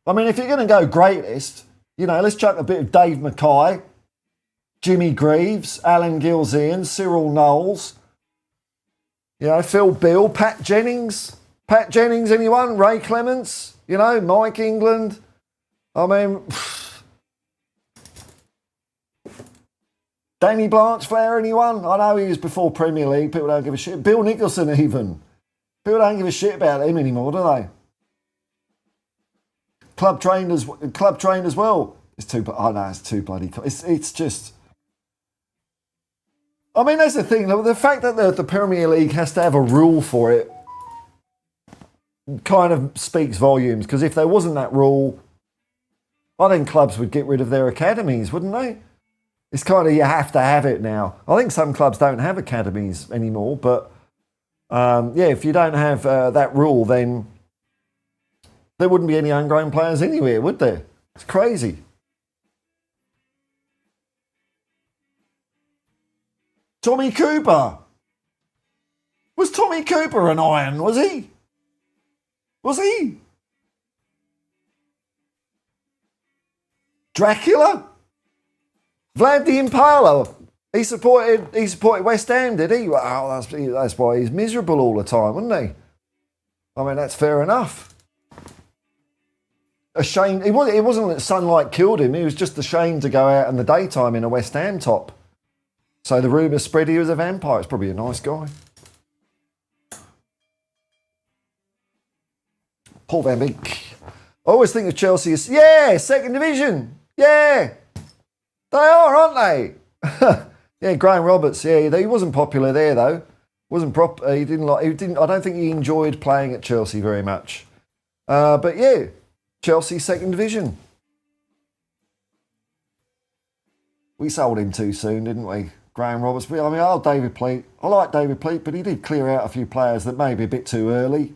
I mean, if you're going to go greatest, let's chuck a bit of Dave Mackay, Jimmy Greaves, Alan Gilzean, Cyril Knowles, Phil Bill, Pat Jennings. Pat Jennings, anyone? Ray Clements, Mike England. I mean, Danny Blanchflower, anyone? I know he was before Premier League. People don't give a shit. Bill Nicholson, even. People don't give a shit about him anymore, do they? Club trained as well. It's too bloody. It's just. I mean, that's the thing. The fact that the Premier League has to have a rule for it kind of speaks volumes. Because if there wasn't that rule, I think clubs would get rid of their academies, wouldn't they? It's kind of you have to have it now. I think some clubs don't have academies anymore, but if you don't have that rule, then there wouldn't be any homegrown players anywhere, would there? It's crazy. Tommy Cooper. Was Tommy Cooper an iron, was he? Was he? Dracula? Vlad the Impaler. He supported West Ham, did he? Well, that's why he's miserable all the time, wasn't he? I mean, that's fair enough. Ashamed. It wasn't that sunlight killed him. He was just ashamed to go out in the daytime in a West Ham top. So the rumour spread he was a vampire. It's probably a nice guy. Paul Van Beek. I always think of Chelsea as, second division. Yeah. They are, aren't they? Yeah, Graham Roberts. Yeah, he wasn't popular there though. Wasn't I don't think he enjoyed playing at Chelsea very much. But yeah, Chelsea second division. We sold him too soon, didn't we? Graham Roberts. I mean, David Pleat. I like David Pleat, but he did clear out a few players that may be a bit too early.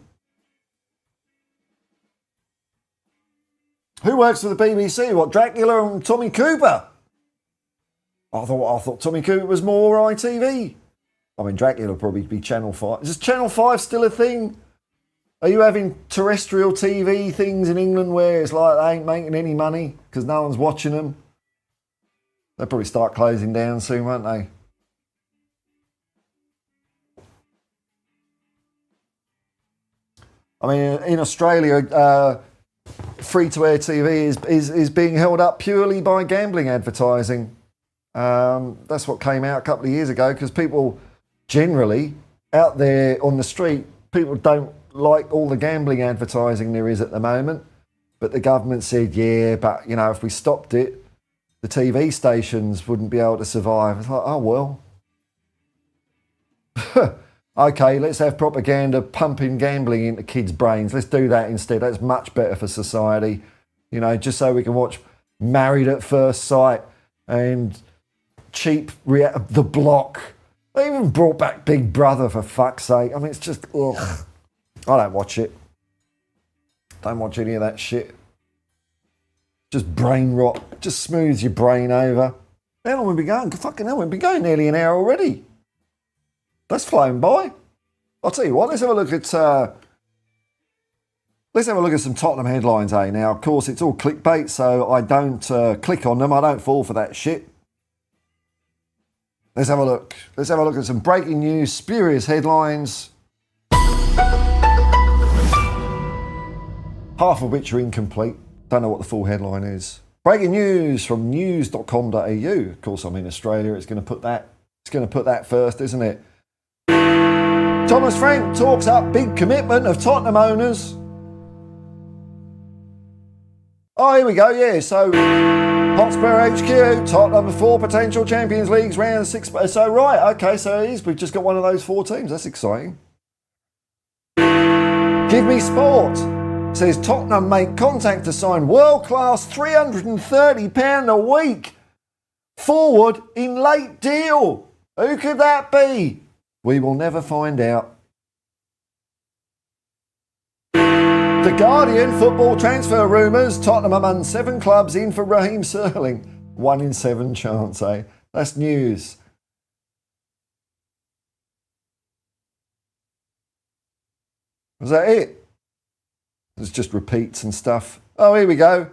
Who works for the BBC? What, Dracula and Tommy Cooper? I thought Tommy Cooper was more ITV. I mean, Dracula would probably be Channel 5. Is Channel 5 still a thing? Are you having terrestrial TV things in England where it's like they ain't making any money because no one's watching them? They'll probably start closing down soon, won't they? I mean, in Australia, free-to-air TV is being held up purely by gambling advertising. That's what came out a couple of years ago because people generally out there on the street, people don't like all the gambling advertising there is at the moment. But the government said, yeah, but, you know, if we stopped it, the TV stations wouldn't be able to survive. It's like, oh, well. Okay, let's have propaganda pumping gambling into kids' brains. Let's do that instead. That's much better for society. You know, just so we can watch Married at First Sight and The Block. They even brought back Big Brother, for fuck's sake. I mean, it's just, ugh. I don't watch it. Don't watch any of that shit. Just brain rot. Just smooths your brain over. How long have we been going? Fucking hell, we've been going nearly an hour already. That's flown by. I'll tell you what, let's have a look at some Tottenham headlines, eh? Now, of course, it's all clickbait, so I don't click on them. I don't fall for that shit. Let's have a look. Let's have a look at some breaking news, spurious headlines. Half of which are incomplete. Don't know what the full headline is. Breaking news from news.com.au. Of course, I'm in Australia. It's going to put that first, isn't it? Thomas Frank talks up big commitment of Tottenham owners. Oh, here we go. Yeah, so Hotspur HQ, Tottenham 4 potential Champions Leagues round 6. So right, okay, so it is. We've just got one of those 4 teams. That's exciting. Give Me Sport says Tottenham make contact to sign world-class £330 a week forward in late deal. Who could that be? We will never find out. The Guardian football transfer rumours. Tottenham among 7 clubs in for Raheem Sterling. 1 in 7 chance, eh? That's news. Was that it? It's just repeats and stuff. Oh, here we go.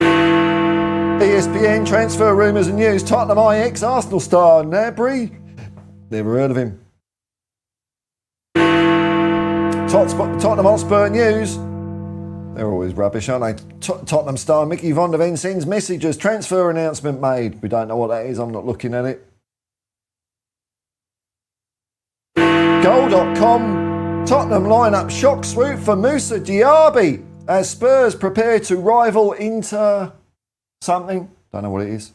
ESPN transfer rumours and news. Tottenham IX Arsenal star Gnabry. Never heard of him. Tottenham Hotspur news. They're always rubbish, aren't they? Tottenham star Mickey van der Ven sends messages. Transfer announcement made. We don't know what that is. I'm not looking at it. Goal.com. Tottenham lineup shock swoop for Moussa Diaby as Spurs prepare to rival Inter something. Don't know what it is.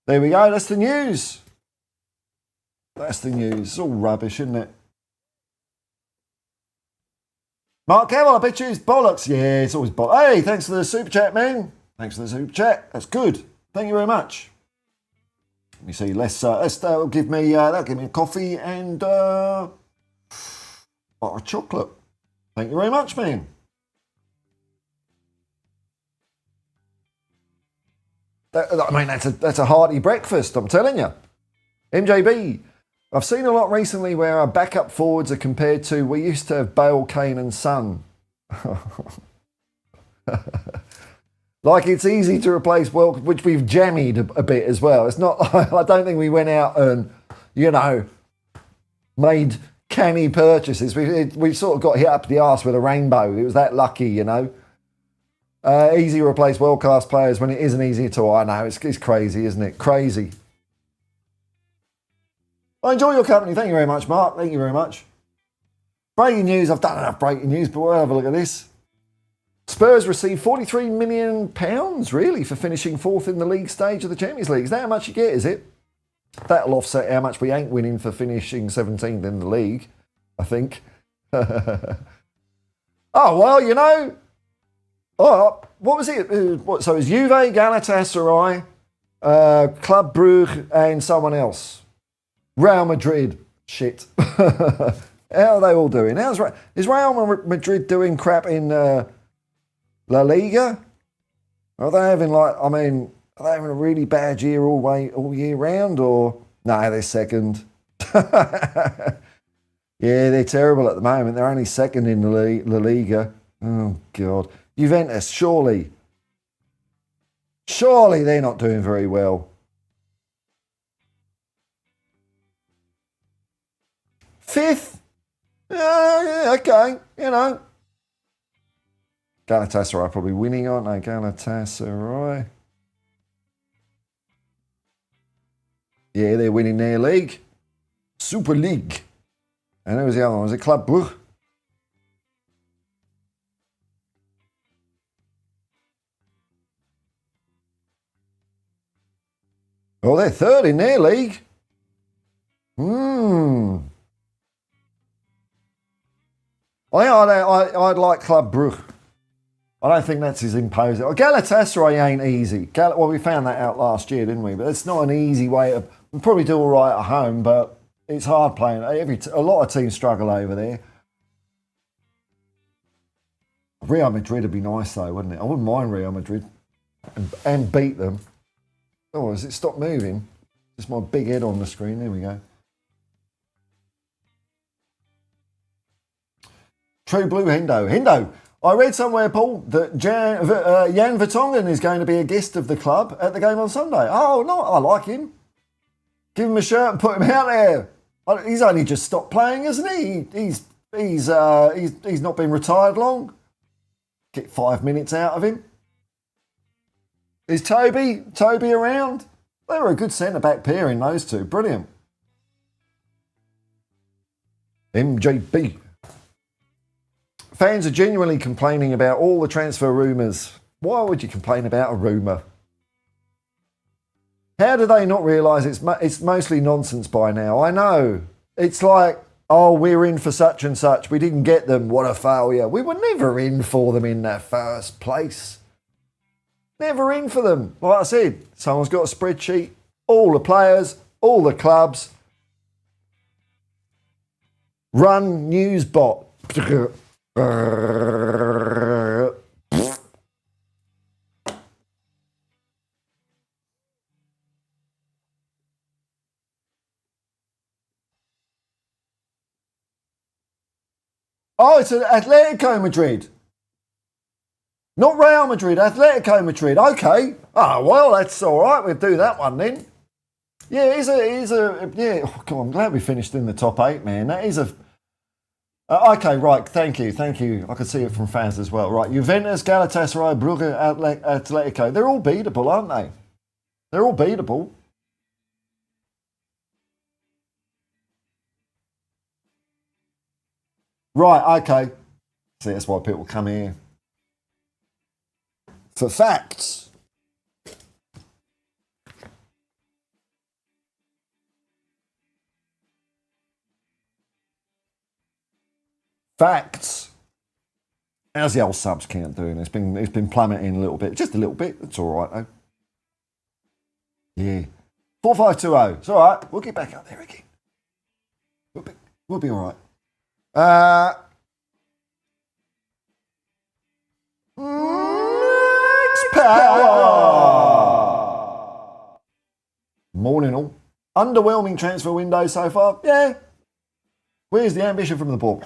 There we go. That's the news. That's the news. It's all rubbish, isn't it? Mark Campbell, I bet you it's bollocks. Yeah, it's always bollocks. Hey, thanks for the super chat, man. Thanks for the super chat. That's good. Thank you very much. Let me see. That'll give me a coffee and bar of chocolate. Thank you very much, man. That's a hearty breakfast, I'm telling you. MJB, I've seen a lot recently where our backup forwards are compared to, we used to have Bale, Kane and Son. Like it's easy to replace which we've jammied a bit as well. It's not, I don't think we went out and, made canny purchases. We sort of got hit up the arse with a rainbow. It was that lucky, Easy to replace world-class players when it isn't easy at all. I know, it's crazy, isn't it? Crazy. I enjoy your company. Thank you very much, Mark. Thank you very much. Breaking news. I've done enough breaking news, but we'll have a look at this. Spurs receive £43 million, really, for finishing 4th in the league stage of the Champions League. Is that how much you get, is it? That'll offset how much we ain't winning for finishing 17th in the league, I think. Oh, well, Oh, what was it? So it was Juve, Galatasaray, Club Brugge, and someone else. Real Madrid. Shit. How are they all doing? Is Real Madrid doing crap in La Liga? Are they having are they having a really bad year all year round? Or no, they're second. Yeah, they're terrible at the moment. They're only second in the La Liga. Oh, God. Juventus, surely. Surely they're not doing very well. Fifth? Yeah, okay. You know. Galatasaray probably winning, aren't they? Galatasaray. Yeah, they're winning their league. Super League. And who was the other one? Was it Club Brugge? Oh, they're third in their league. I'd like Club Brugge. I don't think that's as imposing. Galatasaray ain't easy. Well, we found that out last year, didn't we? But it's not an easy way to... We probably do all right at home, but it's hard playing. A lot of teams struggle over there. Real Madrid would be nice, though, wouldn't it? I wouldn't mind Real Madrid and beat them. Oh, has it stopped moving? Just my big head on the screen. There we go. True Blue Hendo. Hendo, I read somewhere, Paul, that Jan Vertonghen is going to be a guest of the club at the game on Sunday. Oh, no, I like him. Give him a shirt and put him out there. He's only just stopped playing, isn't he? He's not been retired long. Get 5 minutes out of him. Is Toby around? They were a good centre-back pairing, those two. Brilliant. MJB. Fans are genuinely complaining about all the transfer rumours. Why would you complain about a rumour? How do they not realise it's mostly nonsense by now? I know. It's like, oh, we're in for such and such. We didn't get them. What a failure. We were never in for them in the first place. Never in for them. Like I said, someone's got a spreadsheet. All the players, all the clubs. Run news bot. Oh, it's Atletico Madrid. Not Real Madrid, Atletico Madrid. Okay. Oh, well, that's all right. We'll do that one then. Yeah, yeah. Oh, God, I'm glad we finished in the top 8, man. That is a... okay, right. Thank you. I could see it from fans as well. Right, Juventus, Galatasaray, Brugge, Atletico. They're all beatable, aren't they? They're all beatable. Right, okay. See, that's why people come here. For facts. Facts. How's the old subs count doing? It's been plummeting a little bit. Just a little bit. It's all right, though. Yeah. 4520. It's all right. We'll get back up there again. We'll be all right. Next power. Morning all. Underwhelming transfer window so far. Yeah. Where's the ambition from the board?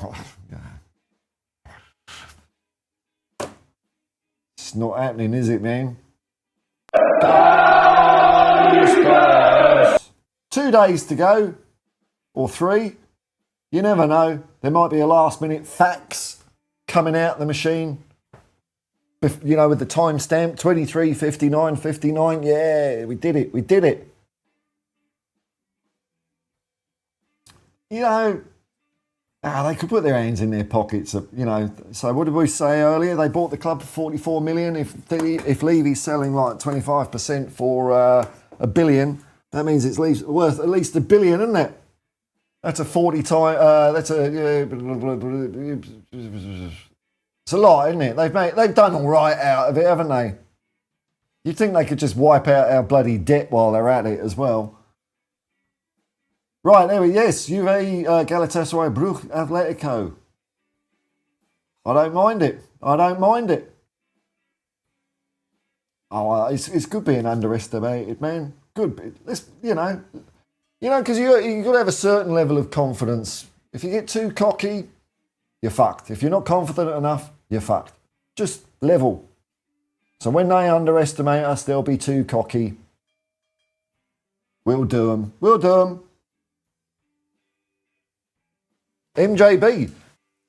It's not happening, is it, man? 2 days to go. Or 3. You never know. There might be a last-minute fax coming out the machine. You know, with the timestamp, 23:59:59. Yeah, we did it. You know, they could put their hands in their pockets. You know, so what did we say earlier? They bought the club for 44 million. If Levy's selling like 25% for $1 billion, that means it's worth at least $1 billion, isn't it? That's a 40 time. It's a lot, isn't it? They've done all right out of it, haven't they? You'd think they could just wipe out our bloody debt while they're at it as well. Right, there we yes, Juve, Galatasaray, Brugge, Atletico. I don't mind it. Oh, it's good being underestimated, man. Good. Because you got to have a certain level of confidence If you get too cocky, you're fucked. If you're not confident enough, you're fucked. Just level. So when they underestimate us, they'll be too cocky. We'll do them. We'll do them. MJB.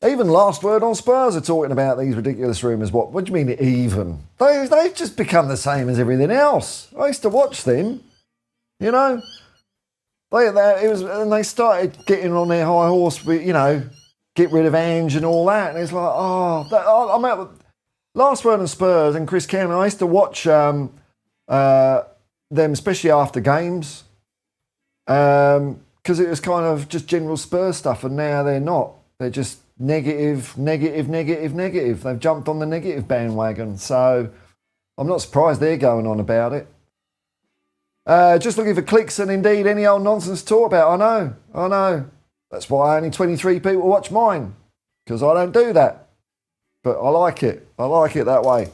Even Last Word on Spurs are talking about these ridiculous rumours. What do you mean even? They've just become the same as everything else. I used to watch them, you know. And they started getting on their high horse, with, you know, get rid of Ange and all that. And it's like, I'm out with Last Word on Spurs and Chris Cannon. I used to watch them, especially after games, because it was kind of just general Spurs stuff. And now they're not. They're just negative. They've jumped on the negative bandwagon. So I'm not surprised they're going on about it. Just looking for clicks and indeed any old nonsense to talk about. I know. That's why only 23 people watch mine, because I don't do that. But I like it. I like it that way.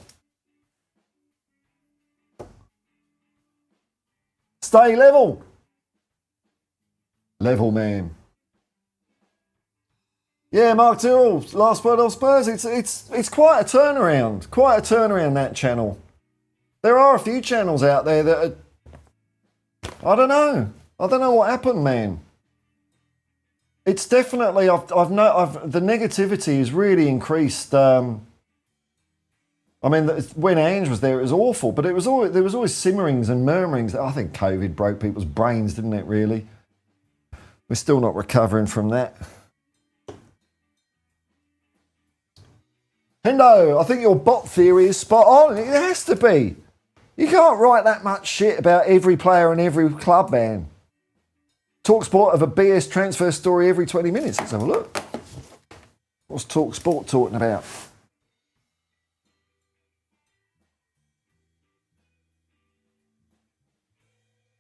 Stay level. Level, man. Yeah, Mark Tyrrell, Last Word on Spurs. It's quite a turnaround. Quite a turnaround, that channel. There are a few channels out there that are, I don't know what happened, man. It's definitely the negativity has really increased. I mean, when Ange was there, it was awful, but there was always simmerings and murmurings. I think COVID broke people's brains, didn't it? Really, we're still not recovering from that. Hendo, I think your bot theory is spot on. It has to be. You can't write that much shit about every player and every club, man. TalkSport have a BS transfer story every 20 minutes. Let's have a look. What's TalkSport talking about?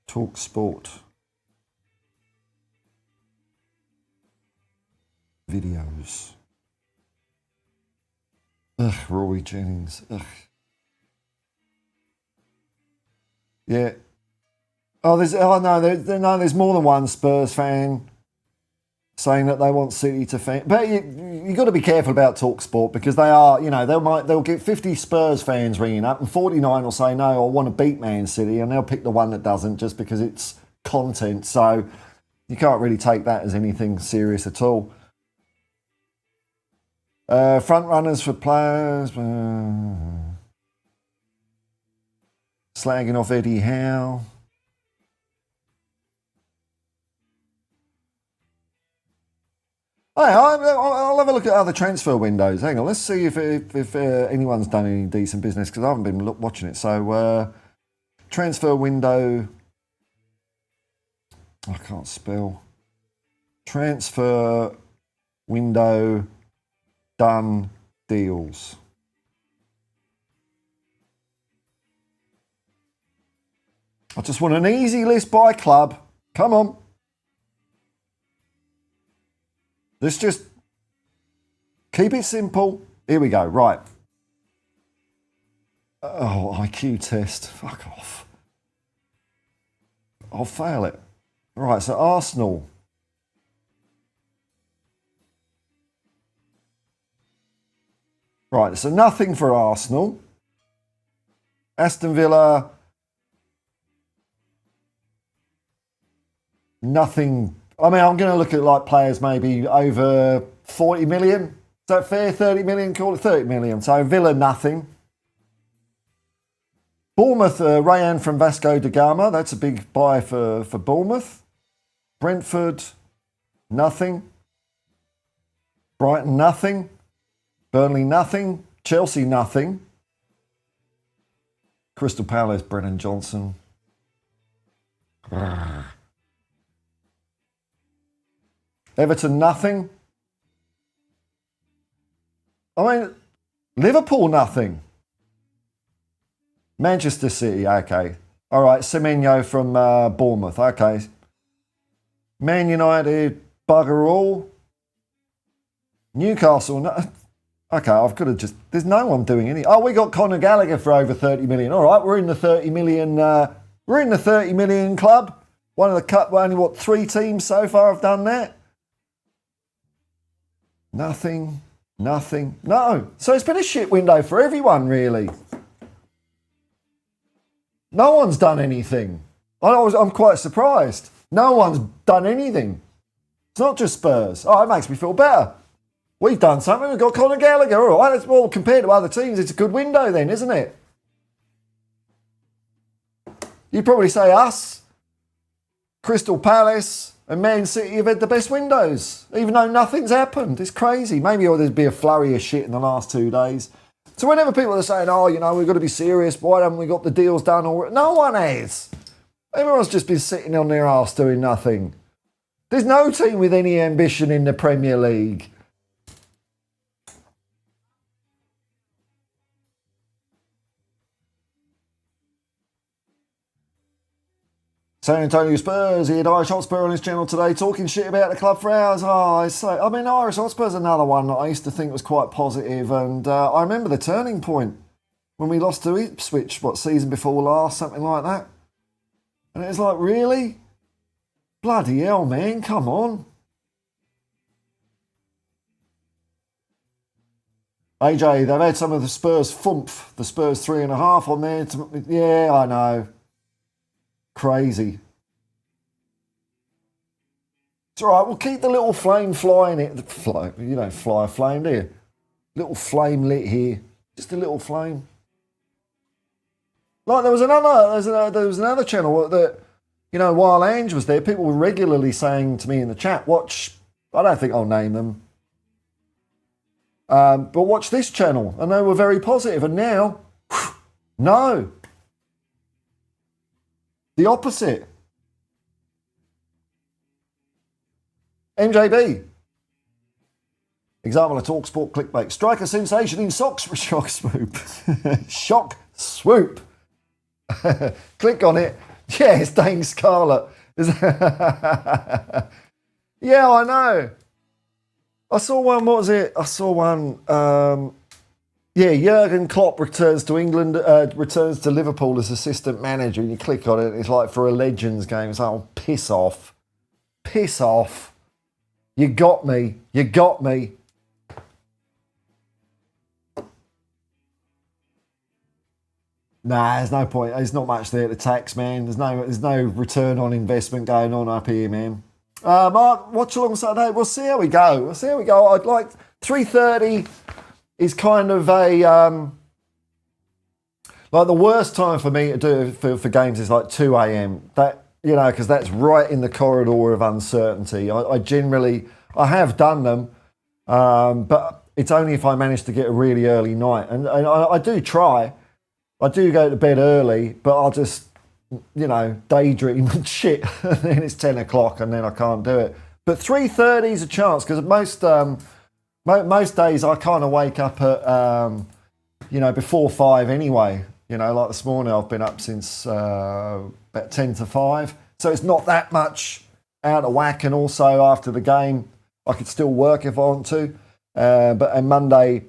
TalkSport. Videos. Ugh, Rory Jennings. Ugh. Yeah. There's more than one Spurs fan saying that they want City to fan. But you got to be careful about TalkSport, because they are, you know, they'll get 50 Spurs fans ringing up and 49 will say no, I want to beat Man City, and they'll pick the one that doesn't just because it's content. So you can't really take that as anything serious at all. Front runners for players. Slagging off Eddie Howe. I'll have a look at other transfer windows. Hang on, let's see if anyone's done any decent business, because I haven't been watching it. So, transfer window. I can't spell. Transfer window done deals. I just want an easy list by club. Come on. Let's just keep it simple. Here we go. Right. Oh, IQ test. Fuck off. I'll fail it. Right, so Arsenal. Right, so nothing for Arsenal. Aston Villa. Nothing. I mean, I'm going to look at like players maybe over 40 million. Is that fair? 30 million? Call it 30 million. So Villa, nothing. Bournemouth, Rayan from Vasco da Gama. That's a big buy for Bournemouth. Brentford, nothing. Brighton, nothing. Burnley, nothing. Chelsea, nothing. Crystal Palace, Brennan Johnson. Everton, nothing. I mean, Liverpool, nothing. Manchester City, okay. All right, Semenyo from Bournemouth, okay. Man United, bugger all. Newcastle, no. Okay, I've got to just... There's no one doing any... Oh, we got Conor Gallagher for over 30 million. All right, we're in the 30 million... we're in the 30 million club. One of the cup... Only, 3 teams so far have done that? Nothing. No. So it's been a shit window for everyone, really. No one's done anything. I'm quite surprised. No one's done anything. It's not just Spurs. Oh, it makes me feel better. We've done something. We've got Conor Gallagher. All right, well, compared to other teams, it's a good window then, isn't it? You'd probably say us, Crystal Palace and Man City have had the best windows, even though nothing's happened. It's crazy. Maybe there'll be a flurry of shit in the last 2 days. So whenever people are saying, oh, we've got to be serious, why haven't we got the deals done? No one has. Everyone's just been sitting on their arse doing nothing. There's no team with any ambition in the Premier League. San Antonio Spurs, he had Irish Hotspur on his channel today talking shit about the club for hours. Irish Hotspur's another one that I used to think was quite positive, and I remember the turning point when we lost to Ipswich, season before last, something like that. And it was like, really? Bloody hell, man, come on. AJ, they've had some of the Spurs thumph, the Spurs 3.5 on there. Yeah, I know. Crazy. It's all right, we'll keep the little flame flying. You don't fly a flame, do you? Little flame lit here. Just a little flame. Like there was another channel that, while Ange was there, people were regularly saying to me in the chat, watch, I don't think I'll name them, but watch this channel. And they were very positive. And now, no. The opposite. MJB. Example of TalkSport clickbait. Striker sensation in socks for shock swoop. Shock swoop. Click on it. Yeah, it's DANE SCARLETT. Yeah, I know. I saw one, what was it? I saw one, Jurgen Klopp returns to England, returns to Liverpool as assistant manager, and you click on it, and it's like for a Legends game. It's like, oh, piss off. Piss off. You got me. You got me. Nah, there's no point. There's not much there to tax, man. There's no return on investment going on up here, man. Mark, watch along Saturday. We'll see how we go. I'd like 3:30 is kind of a like the worst time for me to do for games is like 2 a.m. That, because that's right in the corridor of uncertainty. I have done them, but it's only if I manage to get a really early night, and I do try. I do go to bed early, but I'll just, daydream and shit. And then it's 10 o'clock and then I can't do it. But 3:30 is a chance, because most days I kind of wake up at, before 5 anyway. Like this morning I've been up since about 10 to 5. So it's not that much out of whack. And also after the game, I could still work if I want to. But on Monday...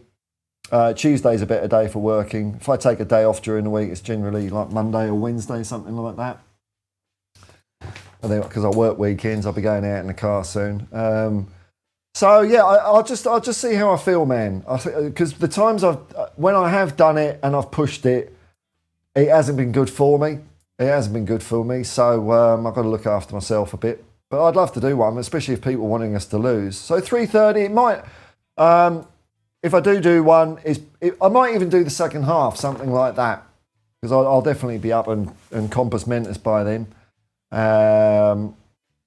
Tuesday's a better day for working. If I take a day off during the week, it's generally like Monday or Wednesday, something like that. Because I work weekends, I'll be going out in the car soon. So yeah, I'll just see how I feel, man. Because the times when I have done it and I've pushed it, it hasn't been good for me. So I've got to look after myself a bit. But I'd love to do one, especially if people wanting us to lose. So 3:30, it might. If I do one, I might even do the second half, something like that, because I'll definitely be up and compos mentis by then.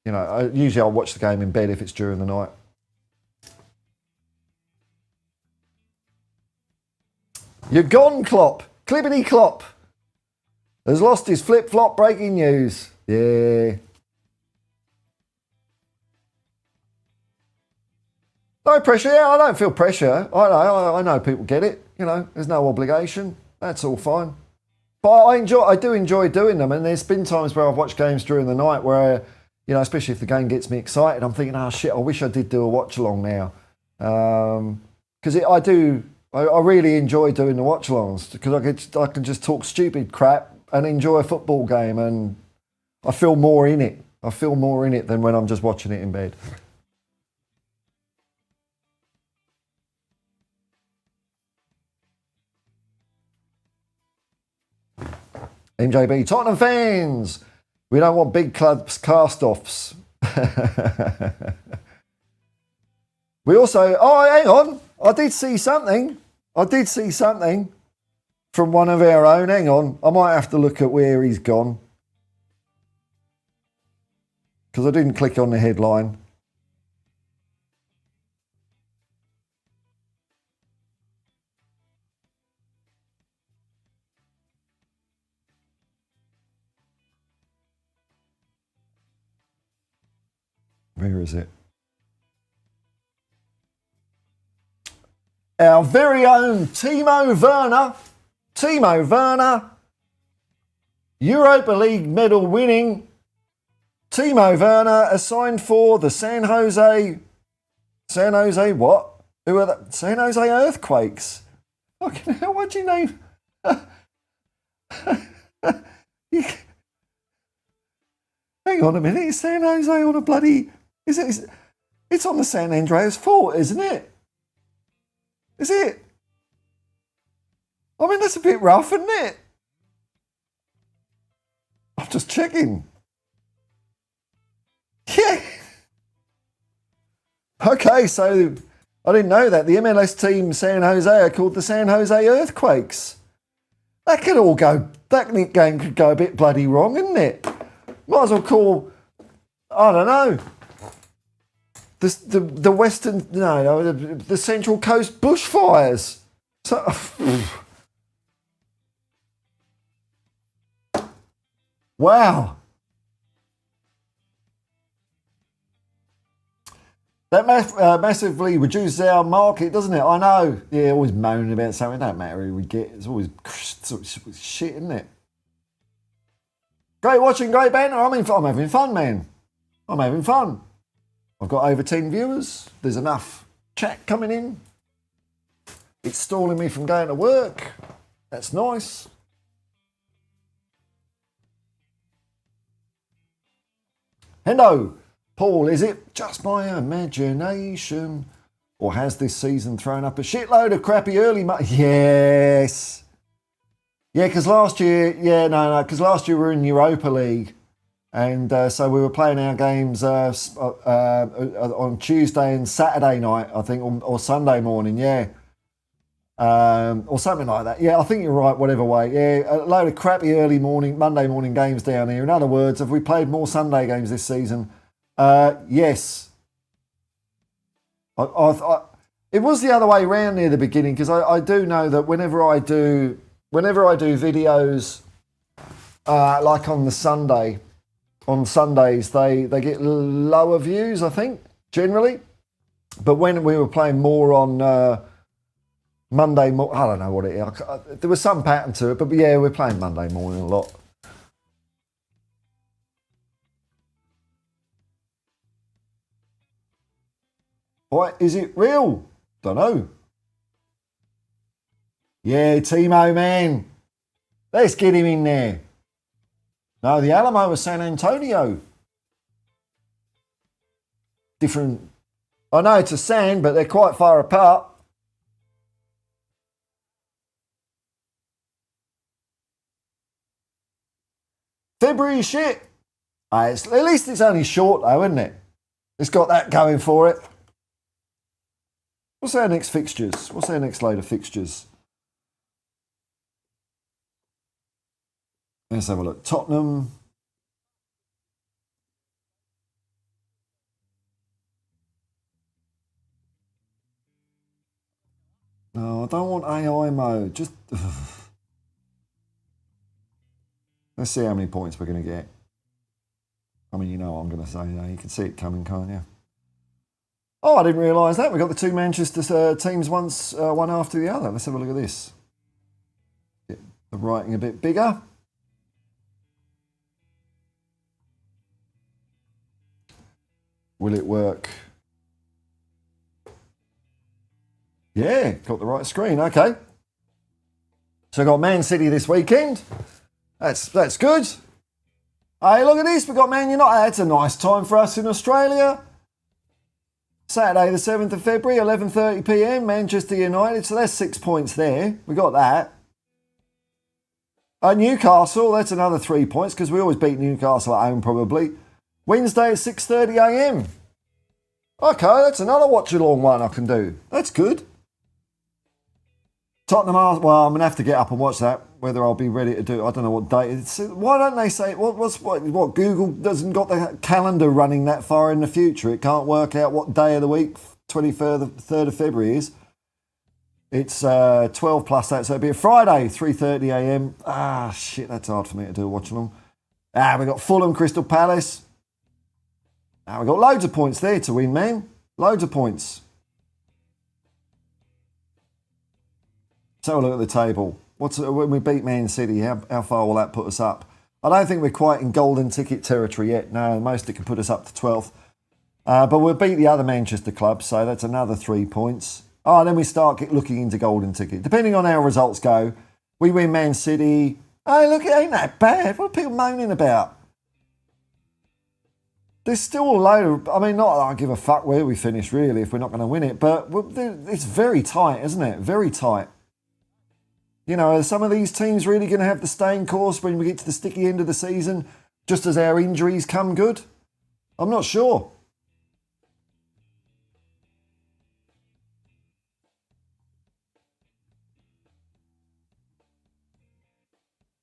Usually I'll watch the game in bed if it's during the night. You're gone, Klopp. Clippity Klopp has lost his flip-flop. Breaking news. Yeah. No pressure. Yeah, I don't feel pressure. I know people get it. There's no obligation. That's all fine. But I do enjoy doing them. And there's been times where I've watched games during the night where, especially if the game gets me excited, I'm thinking, oh shit, I wish I did do a watch along now. Because I really enjoy doing the watch alongs, because I can just talk stupid crap and enjoy a football game, and I feel more in it. I feel more in it than when I'm just watching it in bed. MJB, Tottenham fans, we don't want big clubs cast-offs. We also, oh, hang on, I did see something from one of our own. Hang on, I might have to look at where he's gone, because I didn't click on the headline. Where is it? Our very own Timo Werner, Europa League medal winning Timo Werner, assigned for the San Jose what? Who are the San Jose Earthquakes? Fucking hell, what'd you name? Hang on a minute, is San Jose on a bloody... It's on the San Andreas Fault, isn't it? Is it? I mean, that's a bit rough, isn't it? I'm just checking. Yeah. Okay, so I didn't know that. The MLS team San Jose are called the San Jose Earthquakes. That game could go a bit bloody wrong, isn't it? Might as well call, I don't know, the Western, no, the Central Coast bushfires. So, wow. That massively reduces our market, doesn't it? I know. Yeah, always moaning about something. It don't matter who we get. It's always shit, isn't it? Great watching, great banter. I'm having fun, man. I'm having fun. I've got over 10 viewers. There's enough chat coming in. It's stalling me from going to work. That's nice. Hendo, Paul, is it just my imagination, or has this season thrown up a shitload of crappy early Yes. Yeah, because last year, because last year we were in Europa League, and so we were playing our games on Tuesday and Saturday night, I think, or Sunday morning, yeah. Or something like that. Yeah, I think you're right, whatever way. Yeah, a load of crappy early morning, Monday morning games down here. In other words, have we played more Sunday games this season? Yes. It was the other way around near the beginning, because I do know that whenever I do videos, like on Sundays, they get lower views, I think, generally. But when we were playing more on Monday morning, I don't know what it is. There was some pattern to it, but yeah, we're playing Monday morning a lot. What, is it real? Don't know. Yeah, Timo, man. Let's get him in there. No, the Alamo was San Antonio. Different. I know it's a San, but they're quite far apart. February shit. At least it's only short though, isn't it? It's got that going for it. What's our next fixtures? What's our next load of fixtures? Let's have a look. Tottenham. No, I don't want AI mode. Just let's see how many points we're going to get. I mean, you know what I'm going to say. You can see it coming, can't you? Oh, I didn't realise that. We got the two Manchester teams one after the other. Let's have a look at this. Get the writing a bit bigger. Will it work? Yeah, got the right screen. Okay. So I got Man City this weekend. That's good. Hey, look at this. We've got Man United. That's a nice time for us in Australia. Saturday the 7th of February, 11:30 p.m, Manchester United. So that's 6 points there. We got that. Newcastle, that's another 3 points because we always beat Newcastle at home probably. Wednesday at 6:30 a.m. Okay, that's another watch-along one I can do. That's good. Tottenham Arsenal, well, I'm going to have to get up and watch that, whether I'll be ready to do it. I don't know what date. Why don't they say, what Google doesn't got the calendar running that far in the future? It can't work out what day of the week 23rd of February is. It's 12 plus that, so it'll be a Friday, 3:30 a.m. Ah, shit, that's hard for me to do, watching them. We've got Fulham, Crystal Palace. We've got loads of points there to win, man. Loads of points. Let's have a look at the table. When we beat Man City, how far will that put us up? I don't think we're quite in golden ticket territory yet. No, most it can put us up to 12th. But we'll beat the other Manchester clubs, so that's another 3 points. Then we start looking into golden ticket. Depending on how results go, we win Man City. Hey, look, it ain't that bad. What are people moaning about? There's still a load of... I mean, not that I give a fuck where we finish, really, if we're not going to win it. But it's very tight, isn't it? Very tight. You know, are some of these teams really going to have the staying course when we get to the sticky end of the season, just as our injuries come good? I'm not sure.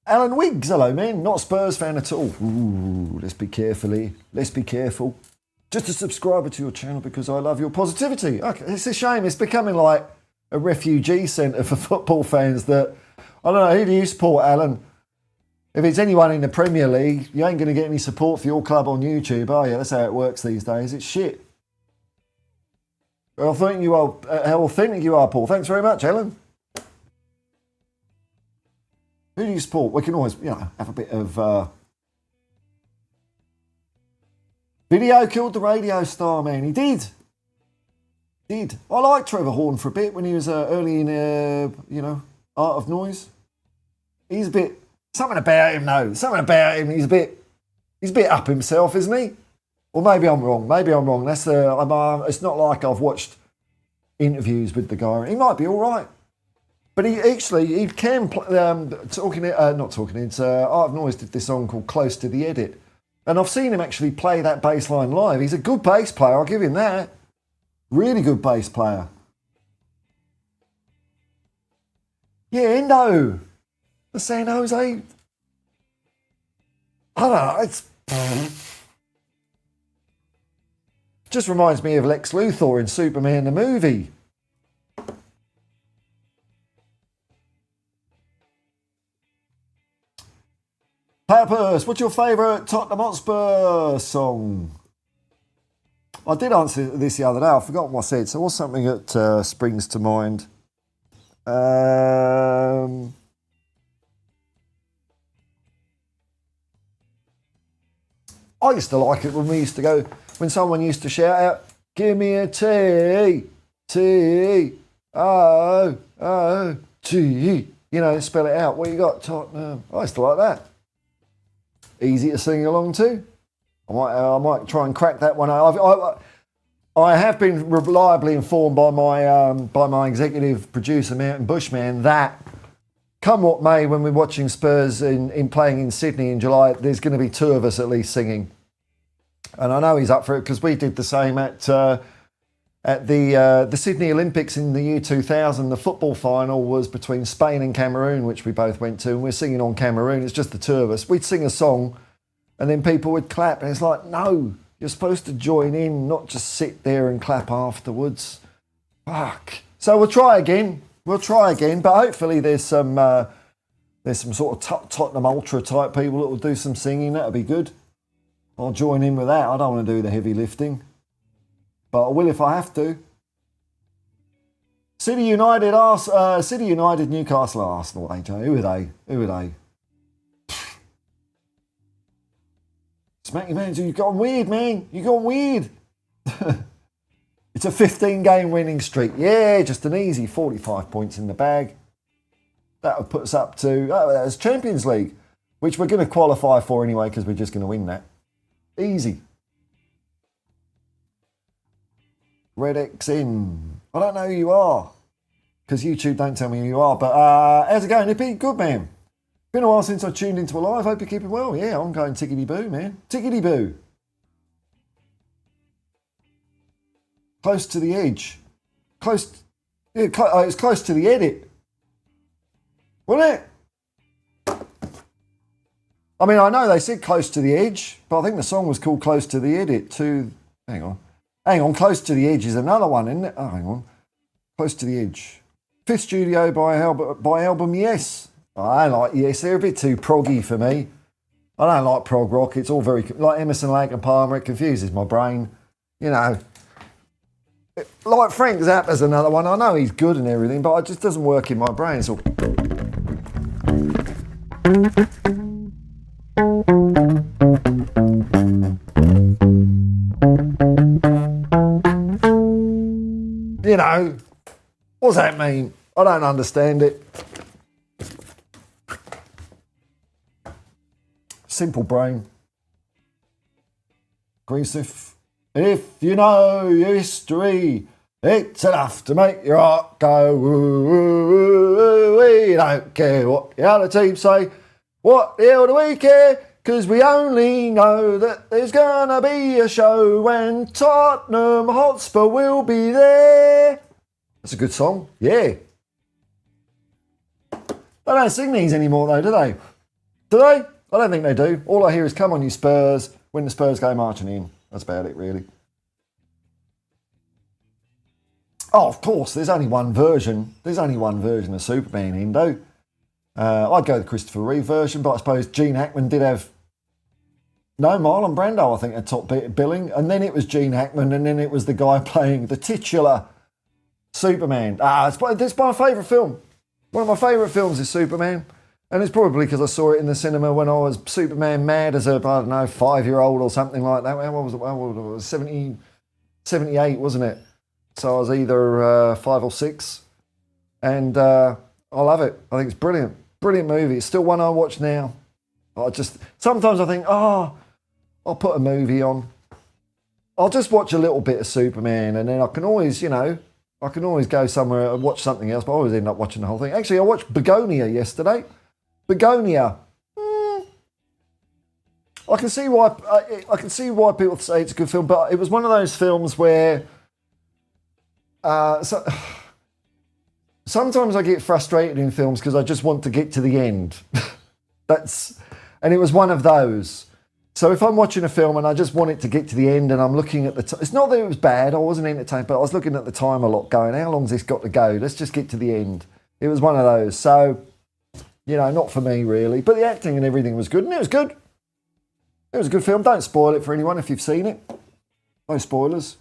Alan Wiggs, hello, man. Not a Spurs fan at all. Ooh, let's be careful. Let's be careful. Just a subscriber to your channel because I love your positivity. Okay, it's a shame. It's becoming like a refugee centre for football fans that... I don't know, who do you support, Alan? If it's anyone in the Premier League, you ain't going to get any support for your club on YouTube, are you? That's how it works these days. It's shit. How authentic you are, Paul. Thanks very much, Alan. Who do you support? We can always, have a bit of... Video killed the radio star, man. He did. I liked Trevor Horn for a bit when he was early in, Art of Noise. He's a bit... Something about him, though. Something about him. He's a bit up himself, isn't he? Or maybe I'm wrong. That's it's not like I've watched interviews with the guy. He might be all right. But he can play... Art of Noise did this song called Close to the Edit. And I've seen him actually play that bass line live. He's a good bass player, I'll give him that. Really good bass player. Yeah, Endo. The San Jose. I don't know, it's... Just reminds me of Lex Luthor in Superman the movie. Purpose, what's your favourite Tottenham Hotspur song? I did answer this the other day. I've forgotten what I said. So what's something that springs to mind? I used to like it when someone used to shout out, "Give me a T, T, O, T." Spell it out. What you got, Tottenham? I used to like that. Easy to sing along to. I might try and crack that one out. I have been reliably informed by my executive producer, Mountain Bushman, that come what may, when we're watching Spurs in playing in Sydney in July, there's going to be two of us at least singing. And I know he's up for it because we did the same at the Sydney Olympics in the year 2000. The football final was between Spain and Cameroon, which we both went to, and we're singing on Cameroon. It's just the two of us. We'd sing a song and then people would clap, and it's like, no, you're supposed to join in, not just sit there and clap afterwards. Fuck. So we'll try again, but hopefully there's some sort of Tottenham Ultra type people that will do some singing. That'll be good. I'll join in with that. I don't want to do the heavy lifting, but I will if I have to. City United, Newcastle, Arsenal, AJ. Who are they? Smack your man, you've gone weird, man. You've gone weird. It's a 15-game winning streak. Yeah, just an easy 45 points in the bag. That would put us up to, that's Champions League, which we're going to qualify for anyway because we're just going to win that. Easy. Red X in. I don't know who you are because YouTube don't tell me who you are, but how's it going, Nippy? Good, man. Been a while since I tuned into a live. Hope you're keeping well. Yeah, I'm going tickety-boo, man. Tickety-boo. Close to the edge. Close. Yeah, it's close to the edit. Wasn't it? I mean, I know they said close to the edge, but I think the song was called Close to the Edit. Hang on. Close to the Edge is another one, isn't it? Oh, hang on. Close to the Edge. Fifth studio by album Yes. I don't like Yes. They're a bit too proggy for me. I don't like prog rock. It's all very, like Emerson, Lake and Palmer, it confuses my brain. You know. Like Frank Zappa's another one. I know he's good and everything, but it just doesn't work in my brain. It's all... You know, what's that mean? I don't understand it. Simple brain. Grease if you know your history, it's enough to make your heart go woo, woo, woo, woo. We don't care what the other teams say. What the hell do we care? Because we only know that there's gonna be a show when Tottenham Hotspur will be there. That's a good song. Yeah. They don't sing these anymore though, do they? Do they? I don't think they do. All I hear is "Come on, you Spurs" when the Spurs go marching in. That's about it, really. Oh, of course, there's only one version. There's only one version of Superman, Indo. I'd go the Christopher Reeve version, but I suppose Gene Hackman did have... No, Marlon Brando, I think, had top billing. And then it was Gene Hackman, and then it was the guy playing the titular Superman. It's my favourite film. One of my favourite films is Superman. And it's probably because I saw it in the cinema when I was Superman mad as a, I don't know, 5-year-old or something like that. What was it? Well, it was 78, wasn't it? So I was either 5 or 6. And I love it. I think it's brilliant. Brilliant movie. It's still one I watch now. Sometimes I think, I'll put a movie on. I'll just watch a little bit of Superman and then I can always, go somewhere and watch something else, but I always end up watching the whole thing. Actually, I watched Begonia yesterday. Begonia. I can see why people say it's a good film, but it was one of those films where sometimes I get frustrated in films because I just want to get to the end. And it was one of those. So if I'm watching a film and I just want it to get to the end and I'm looking at the time, it's not that it was bad, I wasn't entertained, but I was looking at the time a lot going, how long's this got to go? Let's just get to the end. It was one of those. So, not for me really, but the acting and everything was good and it was good. It was a good film. Don't spoil it for anyone if you've seen it. No spoilers.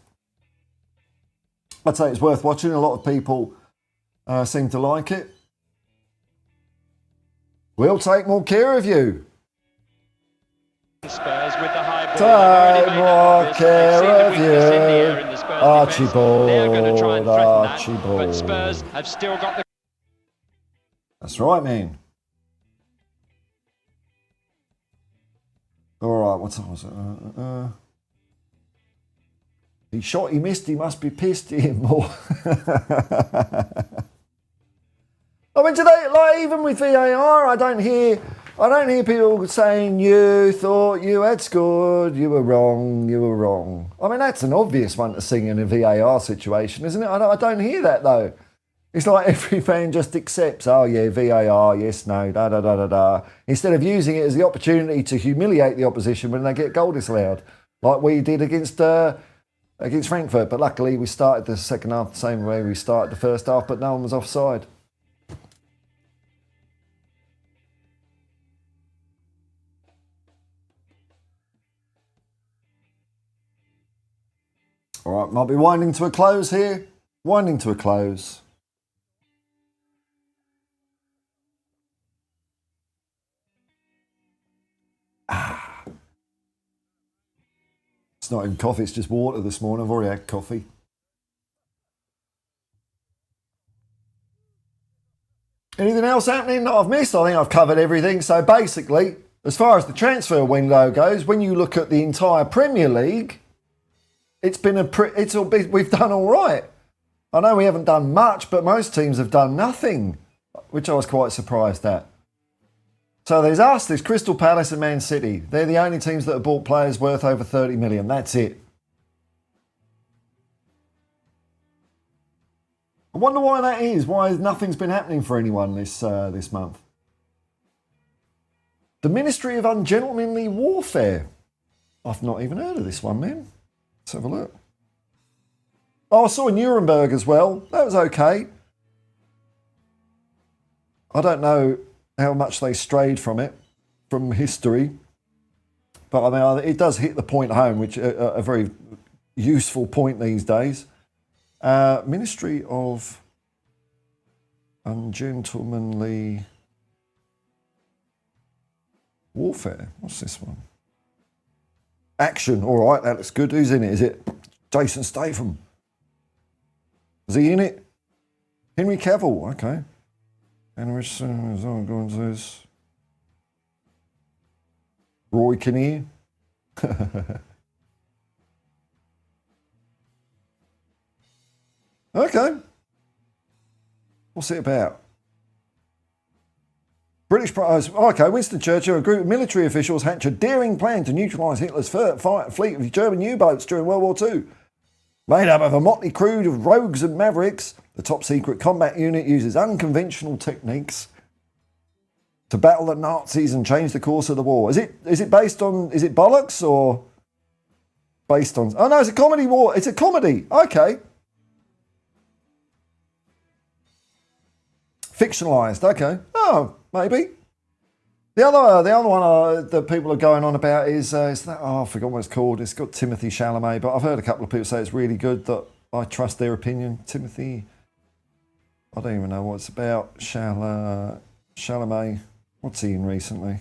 I'd say it's worth watching. A lot of people seem to like it. We'll take more care of you. Spurs with the high ball. Take more care of you. Archibald. They're going to try and threaten Archibald. that, but Spurs have still got the... That's right, man. All right, what time was it? He shot, he missed, he must be pissed at him more. I mean, today, even with VAR, I don't hear people saying you thought you had scored, you were wrong. I mean, that's an obvious one to sing in a VAR situation, isn't it? I don't hear that though. It's like every fan just accepts, oh yeah, VAR, yes, no, da. Instead of using it as the opportunity to humiliate the opposition when they get goal disallowed, like we did against Frankfurt. But luckily we started the second half the same way we started the first half, but no one was offside. All right, might be winding to a close here. Winding to a close. It's not even coffee, it's just water this morning. I've already had coffee. Anything else happening that I've missed? I think I've covered everything. So basically, as far as the transfer window goes, when you look at the entire Premier League, we've done all right. I know we haven't done much, but most teams have done nothing, which I was quite surprised at. So there's us, there's Crystal Palace and Man City. They're the only teams that have bought players worth over 30 million. That's it. I wonder why that is. Why nothing's been happening for anyone this month. The Ministry of Ungentlemanly Warfare. I've not even heard of this one, man. Let's have a look. Oh, I saw Nuremberg as well. That was okay. I don't know how much they strayed from it, from history. But I mean, it does hit the point home, which a very useful point these days. Ministry of Ungentlemanly Warfare. What's this one? Action. All right, that looks good. Who's in it? Is it Jason Statham? Is he in it? Henry Cavill. Okay. Roy Kinnear. Okay. What's it about? British Prize. Okay, Winston Churchill, a group of military officials hatch a daring plan to neutralise Hitler's fleet of German U-boats during World War II. Made up of a motley crew of rogues and mavericks, the top-secret combat unit uses unconventional techniques to battle the Nazis and change the course of the war. Is it based on? Is it bollocks or based on? Oh no, it's a comedy war. It's a comedy. Okay. Fictionalized. Okay. Oh, maybe. The other one that people are going on about is that, I forgot what it's called. It's got Timothy Chalamet, but I've heard a couple of people say it's really good. That I trust their opinion. Timothy, I don't even know what it's about. Chalamet. What's he in recently?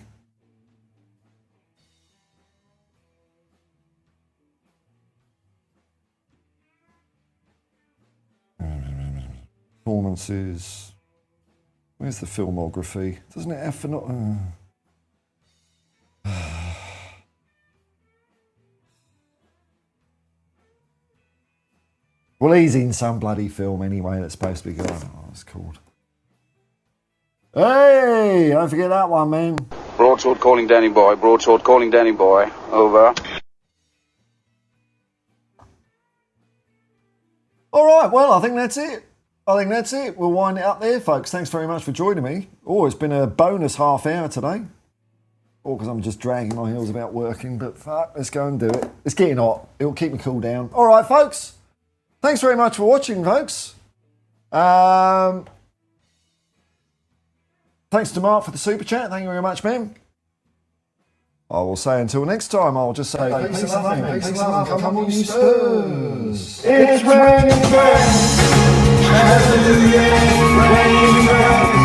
Performances. Where's the filmography? Doesn't it have for not? Well, he's in some bloody film anyway that's supposed to be good. Oh, it's called. Hey, don't forget that one, man. Broadsword calling Danny Boy. Broadsword calling Danny Boy. Over. All right, well, I think that's it. We'll wind it up there, folks. Thanks very much for joining me. Oh, it's been a bonus half hour today. Or because I'm just dragging my heels about working, but fuck, let's go and do it. It's getting hot. It'll keep me cool down. All right, folks. Thanks very much for watching, folks. Thanks to Mark for the super chat. Thank you very much, man. I will say until next time, I'll just say peace and love, come on you Spurs. It's raining, hallelujah, raining,